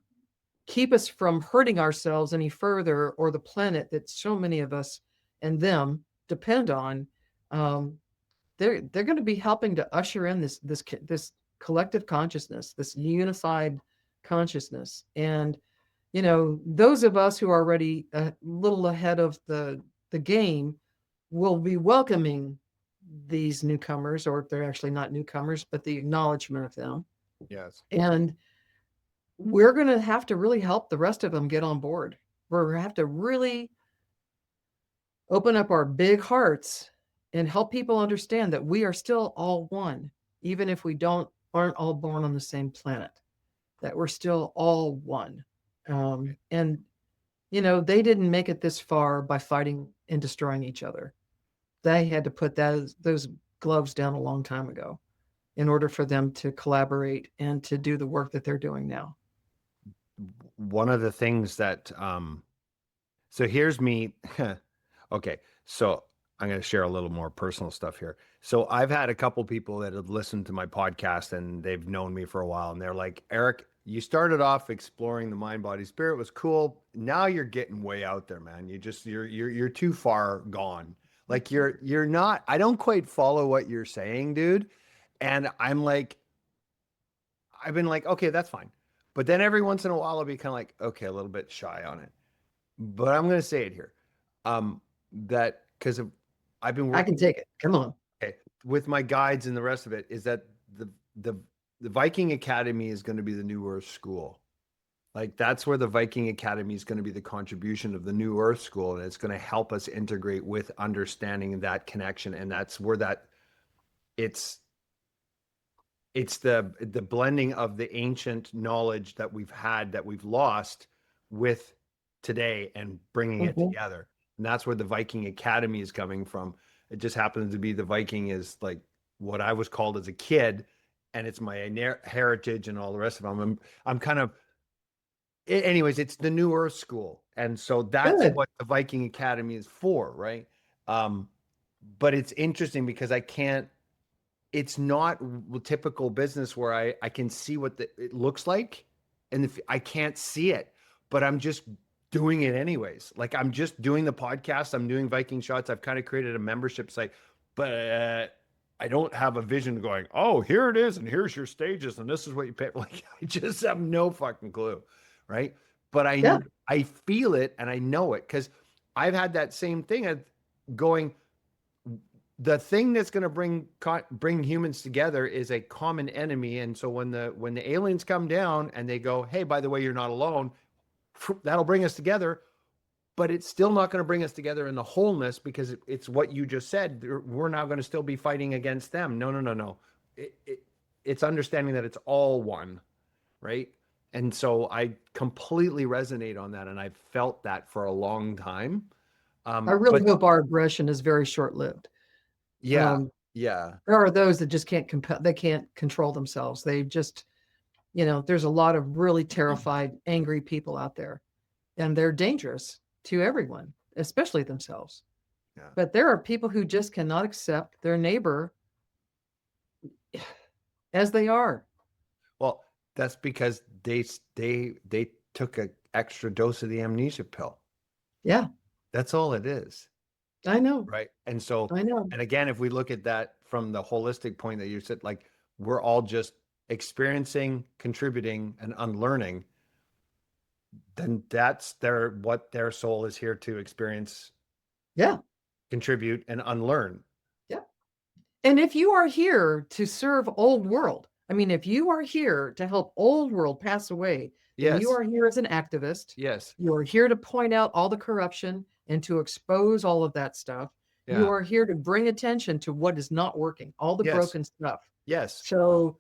[SPEAKER 2] keep us from hurting ourselves any further or the planet that so many of us and them depend on. Um, they're going to be helping to usher in this collective consciousness, this unified consciousness, and you know those of us who are already a little ahead of the game will be welcoming these newcomers, or if they're actually not newcomers, but the acknowledgement of them.
[SPEAKER 1] Yes.
[SPEAKER 2] And we're going to have to really help the rest of them get on board. We're going to have to really open up our big hearts and help people understand that we are still all one, even if we aren't all born on the same planet, that we're still all one. And you know, they didn't make it this far by fighting and destroying each other. they had to put those gloves down a long time ago in order for them to collaborate and to do the work that they're doing now.
[SPEAKER 1] One of the things that so here's me. Okay, so I'm going to share a little more personal stuff here. So I've had a couple people that have listened to my podcast and they've known me for a while, and they're like, Eric, you started off exploring the mind, body, spirit was cool. Now you're getting way out there, man. You're too far gone. Like you're not. I don't quite follow what you're saying, dude. And I'm like, I've been like, okay, that's fine. But then every once in a while, I'll be kind of like, okay, a little bit shy on it. But I'm going to say it here. That because I've been
[SPEAKER 2] I can
[SPEAKER 1] working,
[SPEAKER 2] take it. Come on.
[SPEAKER 1] okay, with my guides and the rest of it, is that the the Viking Academy is going to be the New Earth School. Like that's where the Viking Academy is going to be the contribution of the New Earth School, and it's going to help us integrate with understanding that connection, and that's where that it's it's the blending of the ancient knowledge that we've had that we've lost with today and bringing it
[SPEAKER 2] Mhm.
[SPEAKER 1] together. And that's where the Viking Academy is coming from. It just happens to be the Viking is like what I was called as a kid, and it's my heritage and all the rest of them. I'm kind of, anyways, it's the New Earth School, and so that's
[SPEAKER 2] Good.
[SPEAKER 1] what the Viking Academy is for, right? Um, but it's interesting because I can't, it's not typical business where I can see what it looks like, and if I can't see it, but I'm just doing it anyways. Like I'm just doing the podcast, I'm doing Viking Shots. I've kind of created a membership site, but I don't have a vision going, oh, here it is, and here's your stages, and this is what you pay. Like I just have no fucking clue, right? But
[SPEAKER 2] Yeah.
[SPEAKER 1] I feel it and I know it because I've had that same thing of going, the thing that's going to bring humans together is a common enemy, and so when the aliens come down and they go, hey, by the way, you're not alone, that'll bring us together. But it's still not going to bring us together in the wholeness because it's what you just said. We're now going to still be fighting against them. No, no, no, no. It's understanding that it's all one, right? And so I completely resonate on that, and I've felt that for a long time.
[SPEAKER 2] I
[SPEAKER 1] But
[SPEAKER 2] really hope our aggression is very short-lived.
[SPEAKER 1] yeah,
[SPEAKER 2] Um,
[SPEAKER 1] yeah.
[SPEAKER 2] there are those that just can't compel, they can't control themselves. They just, there's a lot of really terrified, angry people out there, and they're dangerous to everyone, especially themselves.
[SPEAKER 1] Yeah.
[SPEAKER 2] But there are people who just cannot accept their neighbor as they are.
[SPEAKER 1] Well, that's because they took an extra dose of the amnesia pill.
[SPEAKER 2] Yeah,
[SPEAKER 1] That's all it is,
[SPEAKER 2] I know.
[SPEAKER 1] right? And so,
[SPEAKER 2] I know.
[SPEAKER 1] and again, if we look at that from the holistic point that you said, like we're all just experiencing, contributing, and unlearning, then that's what their soul is here to experience,
[SPEAKER 2] Yeah.
[SPEAKER 1] contribute, and unlearn.
[SPEAKER 2] Yeah. And if you are here to serve old world, I mean, if you are here to help old world pass away, then you
[SPEAKER 1] Yes,
[SPEAKER 2] are here as an activist.
[SPEAKER 1] yes,
[SPEAKER 2] You are here to point out all the corruption and to expose all of that stuff. You
[SPEAKER 1] yeah,
[SPEAKER 2] are here to bring attention to what is not working, all the
[SPEAKER 1] yes,
[SPEAKER 2] broken stuff.
[SPEAKER 1] yes.
[SPEAKER 2] So,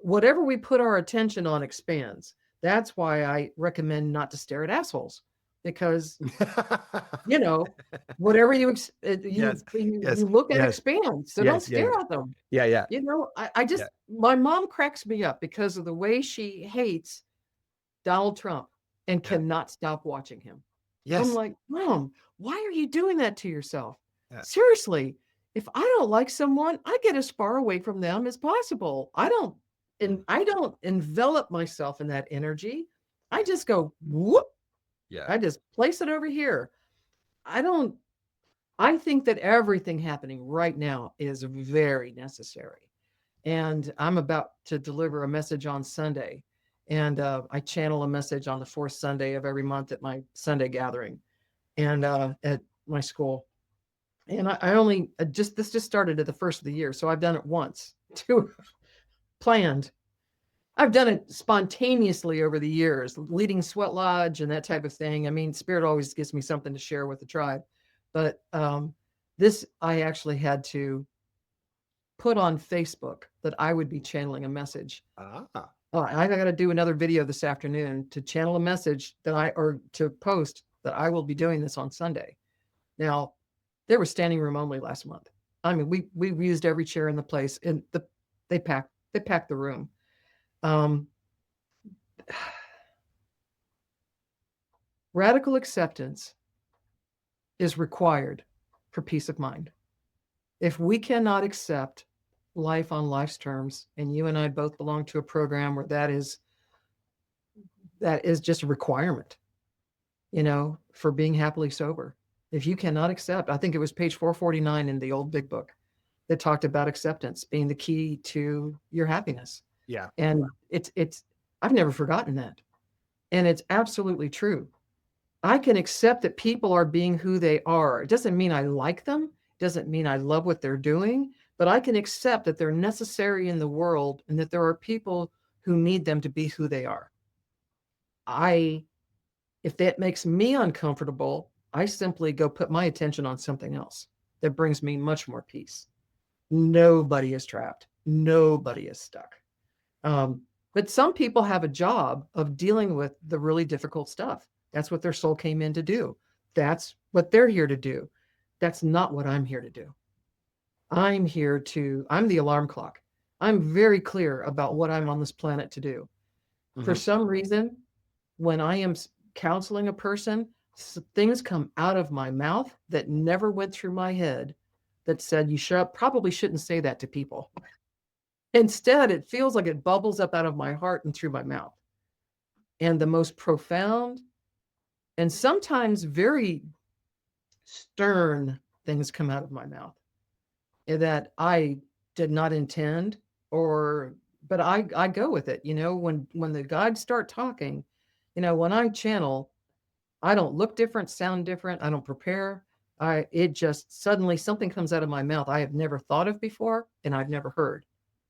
[SPEAKER 2] whatever we put our attention on expands. That's why I recommend not to stare at assholes because you know, whatever
[SPEAKER 1] Yes,
[SPEAKER 2] you
[SPEAKER 1] yes,
[SPEAKER 2] look at
[SPEAKER 1] yes,
[SPEAKER 2] expands, so don't
[SPEAKER 1] yes, yeah,
[SPEAKER 2] stare at them.
[SPEAKER 1] yeah, yeah,
[SPEAKER 2] I
[SPEAKER 1] yeah.
[SPEAKER 2] just my mom cracks me up because of the way she hates Donald Trump and
[SPEAKER 1] Yeah.
[SPEAKER 2] cannot stop watching him. I'm
[SPEAKER 1] Yes.
[SPEAKER 2] like, "Mom, why are you doing that to yourself?
[SPEAKER 1] Yeah.
[SPEAKER 2] Seriously, if I don't like someone, I get as far away from them as possible.
[SPEAKER 1] Mm.
[SPEAKER 2] I don't envelop myself in that energy. I just go, whoop,
[SPEAKER 1] Yeah.
[SPEAKER 2] I just place it over here. I don't I think that everything happening right now is very necessary. And I'm about to deliver a message on Sunday. And I channel a message on the fourth Sunday of every month at my Sunday gathering and at my school. And I only this just started at the first of the year. So I've done it once, two planned. I've done it spontaneously over the years, leading Sweat Lodge and that type of thing. I mean, Spirit always gives me something to share with the tribe. But this, I actually had to put on Facebook that I would be channeling a message.
[SPEAKER 1] Ah.
[SPEAKER 2] Oh, I got to do another video this afternoon to channel a message or to post that I will be doing this on Sunday. Now, There was standing room only last month. I mean, we used every chair in the place, and they packed the room. Um, Radical acceptance is required for peace of mind. If we cannot accept life on life's terms, and you and I both belong to a program where that is just a requirement, for being happily sober. If you cannot accept, I think it was page 449 in the old big book that talked about acceptance being the key to your happiness.
[SPEAKER 1] Yeah.
[SPEAKER 2] And it's I've never forgotten that. And it's absolutely true. I can accept that people are being who they are. It doesn't mean I like them, doesn't mean I love what they're doing, but I can accept that they're necessary in the world and that there are people who need them to be who they are. I If that makes me uncomfortable, I simply go put my attention on something else that brings me much more peace. Nobody is trapped. Nobody is stuck. But some people have a job of dealing with the really difficult stuff. That's what their soul came in to do. That's what they're here to do. That's not what I'm here to do. I'm the alarm clock. I'm very clear about what I'm on this planet to do. For
[SPEAKER 1] Mhm.
[SPEAKER 2] some reason, when I am counseling a person, things come out of my mouth that never went through my head that said, probably shouldn't say that to people. Instead, it feels like it bubbles up out of my heart and through my mouth. And the most profound and sometimes very stern things come out of my mouth that I did not intend, or but I go with it. When the guides start talking, when I channel, I don't look different, sound different. I don't prepare. It just suddenly something comes out of my mouth I have never thought of before and I've never heard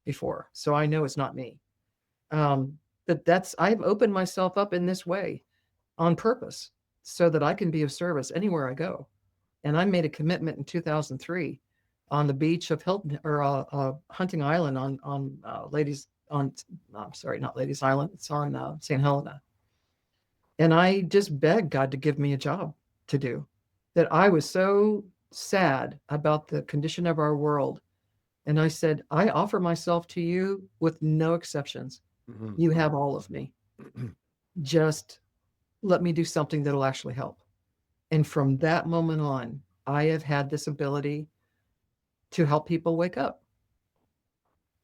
[SPEAKER 2] before. So I know it's not me. Um, but I've opened myself up in this way on purpose so that I can be of service anywhere I go. And I made a commitment in 2003 on the beach of Hilton or Hunting Island I'm sorry, not Ladies Island. It's on St. Helena. And I just begged God to give me a job to do. That I was so sad about the condition of our world. And I said, I offer myself to you with no exceptions.
[SPEAKER 1] Mhm.
[SPEAKER 2] You have all of me. Just let me do something that'll actually help. And from that moment on, I have had this ability to help people wake up.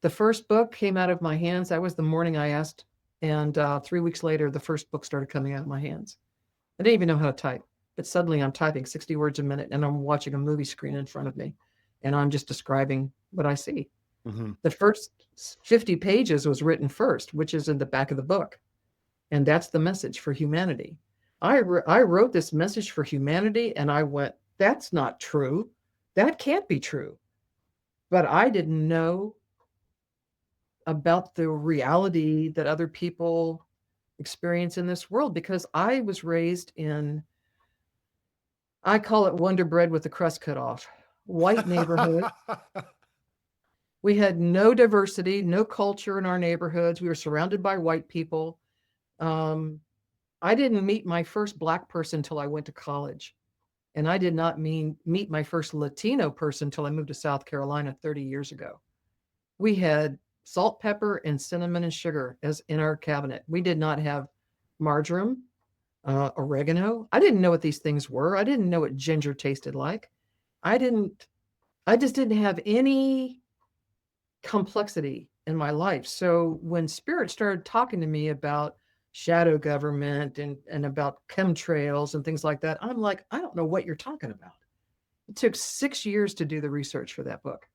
[SPEAKER 2] The first book came out of my hands. That was the morning I asked. And 3 weeks later, the first book started coming out of my hands. I didn't even know how to type, but suddenly I'm typing 60 words a minute and I'm watching a movie screen in front of me and I'm just describing what I see.
[SPEAKER 1] Mhm.
[SPEAKER 2] The first 50 pages was written first, which is in the back of the book. And that's the message for humanity. I wrote this message for humanity and I went, that's not true. That can't be true. But I didn't know about the reality that other people experience in this world because I was raised in, I call it Wonder Bread with the crust cut off. White neighborhood. We had no diversity, no culture in our neighborhoods. We were surrounded by white people. Um, I didn't meet my first Black person until I went to college. And I did not meet my first Latino person until I moved to South Carolina 30 years ago. We had salt, pepper, and cinnamon and sugar as in our cabinet. We did not have marjoram, oregano. I didn't know what these things were. I didn't know what ginger tasted like. I didn't, I just didn't have any complexity in my life. So when spirit started talking to me about shadow government and about chemtrails and things like that, I'm like, I don't know what you're talking about. It took 6 years to do the research for that book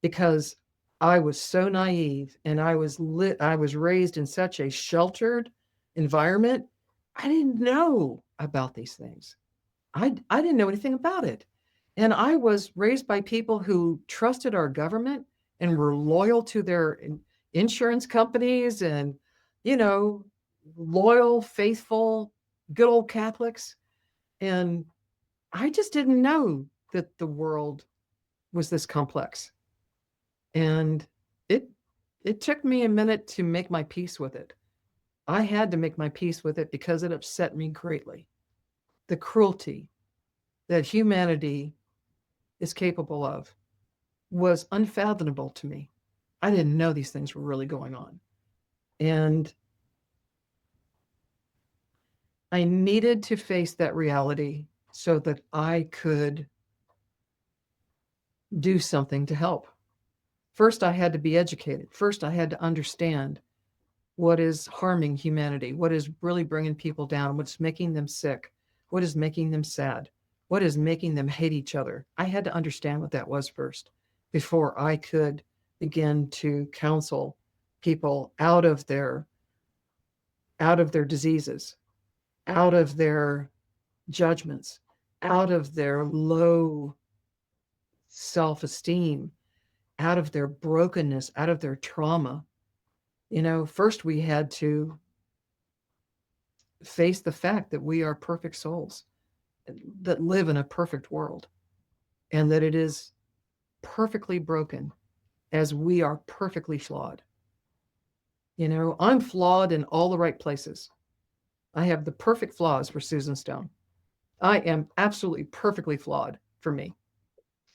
[SPEAKER 2] because I was so naive and I was raised in such a sheltered environment. I didn't know about these things. I didn't know anything about it. And I was raised by people who trusted our government and were loyal to their insurance companies and, you know, loyal, faithful, good old Catholics. And I just didn't know that the world was this complex. And it it took me a minute to make my peace with it. I had to make my peace with it because it upset me greatly. The cruelty that humanity is capable of was unfathomable to me. I didn't know these things were really going on. And I needed to face that reality so that I could do something to help. First, I had to be educated. First, I had to understand what is harming humanity, what is really bringing people down, what's making them sick, what is making them sad, what is making them hate each other. I had to understand what that was first before I could begin to counsel people out of their diseases, out of their judgments, out of their low self-esteem, out of their brokenness, out of their trauma. First we had to face the fact that we are perfect souls that live in a perfect world and that it is perfectly broken as we are perfectly flawed. I'm flawed in all the right places. I have the perfect flaws for Susan Stone. I am absolutely perfectly flawed for me.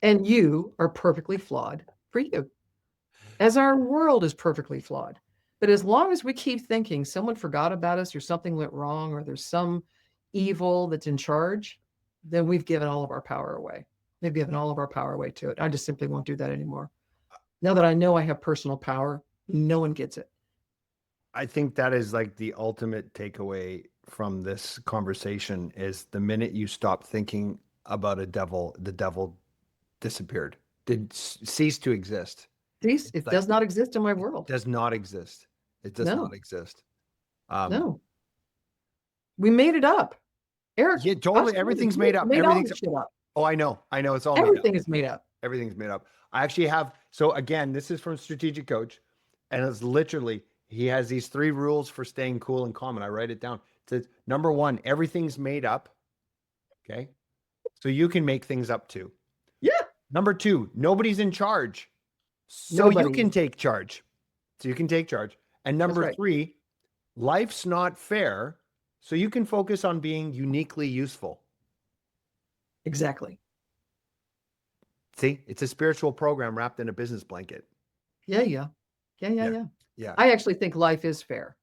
[SPEAKER 2] And you are perfectly flawed for you, as our world is perfectly flawed. But as long as we keep thinking someone forgot about us or something went wrong or there's some evil that's in charge, then we've given all of our power away. We've given all of our power away to it. I just simply won't do that anymore. Now that I know I have personal power, no one gets it.
[SPEAKER 1] I think that is like the ultimate takeaway from this conversation is the minute you stop thinking about a devil, the devil disappeared, did cease to exist.
[SPEAKER 2] Peace,
[SPEAKER 1] It's
[SPEAKER 2] it
[SPEAKER 1] like
[SPEAKER 2] does not exist in my
[SPEAKER 1] it
[SPEAKER 2] world.
[SPEAKER 1] does not exist. It does not
[SPEAKER 2] No,
[SPEAKER 1] exist. Um,
[SPEAKER 2] no. We made it up. Eric,
[SPEAKER 1] yeah,
[SPEAKER 2] us
[SPEAKER 1] totally.
[SPEAKER 2] humans,
[SPEAKER 1] Everything's
[SPEAKER 2] we
[SPEAKER 1] made up.
[SPEAKER 2] made all
[SPEAKER 1] Everything's,
[SPEAKER 2] this shit up.
[SPEAKER 1] oh, I know. I know. It's all made up.
[SPEAKER 2] Everything is made up.
[SPEAKER 1] Everything's made up. I actually have, so again, this is from Strategic Coach, and it's literally, he has these 3 rules for staying cool and calm, and I write it down. It says, number 1, everything's made up. Okay. So you can make things up too.
[SPEAKER 2] Yeah.
[SPEAKER 1] Number 2, nobody's in charge. So you
[SPEAKER 2] Nobody
[SPEAKER 1] can
[SPEAKER 2] is.
[SPEAKER 1] take charge. So you can take charge. And
[SPEAKER 2] That's
[SPEAKER 1] number
[SPEAKER 2] right.
[SPEAKER 1] 3, life's not fair. So you can focus on being uniquely useful.
[SPEAKER 2] Exactly.
[SPEAKER 1] See, it's a spiritual program wrapped in a business blanket.
[SPEAKER 2] Yeah, yeah. Yeah, yeah,
[SPEAKER 1] Yeah.
[SPEAKER 2] yeah.
[SPEAKER 1] Yeah.
[SPEAKER 2] I actually think life is fair.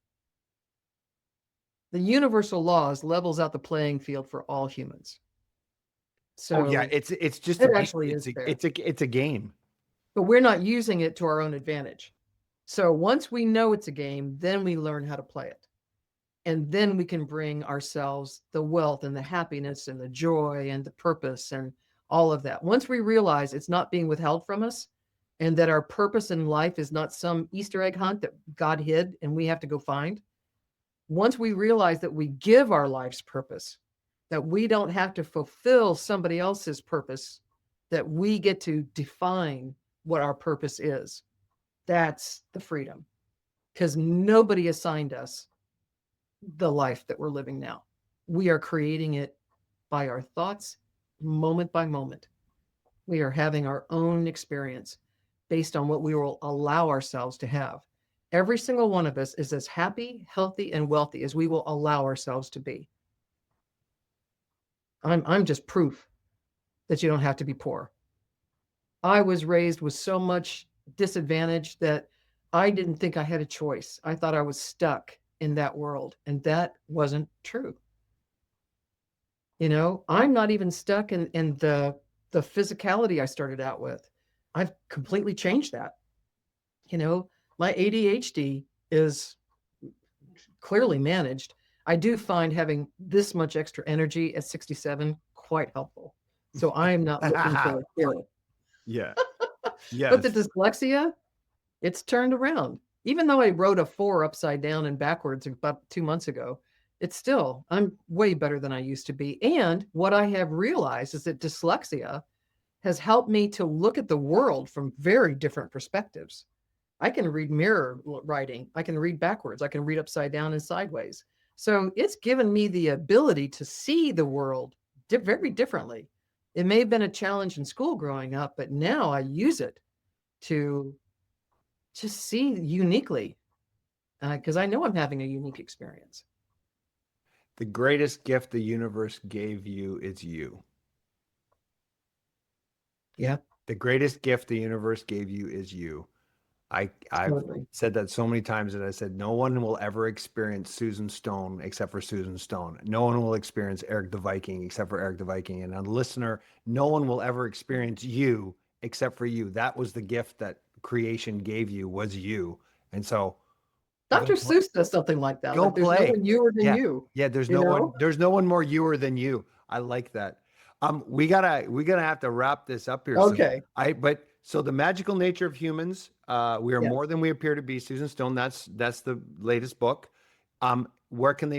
[SPEAKER 2] The universal laws levels out the playing field for all humans.
[SPEAKER 1] Oh yeah,
[SPEAKER 2] So
[SPEAKER 1] it's just a
[SPEAKER 2] it
[SPEAKER 1] game.
[SPEAKER 2] actually is fair.
[SPEAKER 1] It's a game.
[SPEAKER 2] But we're not using it to our own advantage. So once we know it's a game, then we learn how to play it. And then we can bring ourselves the wealth and the happiness and the joy and the purpose and all of that. Once we realize it's not being withheld from us and that our purpose in life is not some Easter egg hunt that God hid and we have to go find, once we realize that we give our life's purpose, that we don't have to fulfill somebody else's purpose, that we get to define what our purpose is, that's the freedom. Because nobody assigned us the life that we're living now. We are creating it by our thoughts, moment by moment. We are having our own experience based on what we will allow ourselves to have. Every single one of us is as happy, healthy, and wealthy as we will allow ourselves to be. I'm just proof that you don't have to be poor. I was raised with so much disadvantage that I didn't think I had a choice. I thought I was stuck in that world, and that wasn't true. I'm not even stuck in the physicality I started out with. I've completely changed that. You know, my ADHD is clearly managed. I do find having this much extra energy at 67 quite helpful. So I'm not looking for a cure.
[SPEAKER 1] Yeah.
[SPEAKER 2] But the
[SPEAKER 1] Yes.
[SPEAKER 2] dyslexia, it's turned around. Even though I wrote a 4 upside down and backwards about 2 months ago, it's still, I'm way better than I used to be. And what I have realized is that dyslexia has helped me to look at the world from very different perspectives. I can read mirror writing, I can read backwards, I can read upside down and sideways. So it's given me the ability to see the world very differently. It may have been a challenge in school growing up, but now I use it to just see uniquely because I know I'm having a unique experience.
[SPEAKER 1] The greatest gift the universe gave you is you.
[SPEAKER 2] Yeah,
[SPEAKER 1] The greatest gift the universe gave you is you. I've
[SPEAKER 2] totally.
[SPEAKER 1] said that so many times that I said no one will ever experience Susan Stone except for Susan Stone. No one will experience Eric the Viking except for Eric the Viking. And a listener, no one will ever experience you except for you. That was the gift that creation gave you, was you. And so
[SPEAKER 2] Dr. Seuss does something like that.
[SPEAKER 1] go
[SPEAKER 2] Like there's no
[SPEAKER 1] play.
[SPEAKER 2] one newer than
[SPEAKER 1] Yeah.
[SPEAKER 2] you,
[SPEAKER 1] Yeah,
[SPEAKER 2] you know?
[SPEAKER 1] there's no one more youer than you. I like that. We gotta have to wrap this up here. So
[SPEAKER 2] Okay.
[SPEAKER 1] but so the magical nature of humans, we are
[SPEAKER 2] Yeah.
[SPEAKER 1] more than we appear to be, Susan Stone. That's the latest book. Where can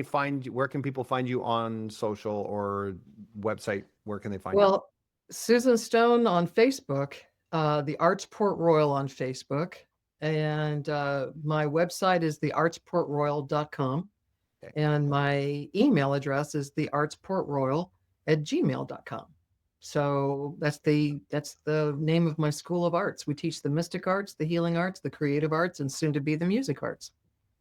[SPEAKER 1] people find you on social or website? Where can they find you?
[SPEAKER 2] Well, Susan Stone on Facebook, the Arts Port Royal on Facebook, and my website is theartsportroyal.com.
[SPEAKER 1] Okay.
[SPEAKER 2] And my email address is theartsportroyal@gmail.com. So that's the name of my School of Arts. We teach the mystic arts, the healing arts, the creative arts, and soon to be the music arts.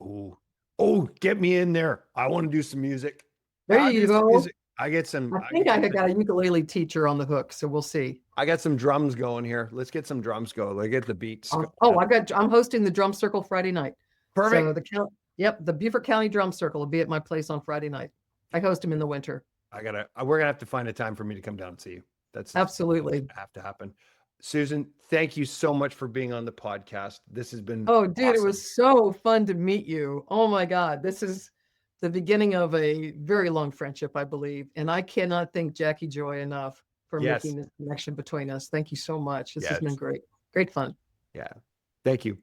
[SPEAKER 1] Ooh. Oh, get me in there. I want to do some music.
[SPEAKER 2] There
[SPEAKER 1] I'll
[SPEAKER 2] you
[SPEAKER 1] do some
[SPEAKER 2] go.
[SPEAKER 1] music. I get some
[SPEAKER 2] I think I got a ukulele teacher on the hook, so we'll see.
[SPEAKER 1] I got some drums going here. Let's get some drums going. Let's get the beats going.
[SPEAKER 2] I'm hosting the drum circle Friday night. So
[SPEAKER 1] Perfect.
[SPEAKER 2] the Beaufort County Drum Circle will be at my place on Friday night. I host them in the winter.
[SPEAKER 1] We're gonna have to find a time for me to come down and see you. That's
[SPEAKER 2] Absolutely.
[SPEAKER 1] have to happen. Susan, thank you so much for being on the podcast. This has been
[SPEAKER 2] Oh, dude, it
[SPEAKER 1] awesome.
[SPEAKER 2] was so fun to meet you. Oh my God. This is the beginning of a very long friendship, I believe. And I cannot thank Jackie Joy enough for
[SPEAKER 1] Yes.
[SPEAKER 2] making this connection between us. Thank you so much. This has
[SPEAKER 1] Yes.
[SPEAKER 2] been great. Great fun.
[SPEAKER 1] Yeah. Thank you.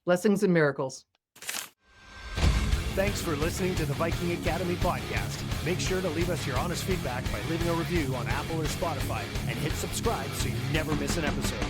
[SPEAKER 2] Blessings and miracles.
[SPEAKER 3] Thanks for listening to the Viking Academy podcast. Make sure to leave us your honest feedback by leaving a review on Apple or Spotify and hit subscribe so you never miss an episode.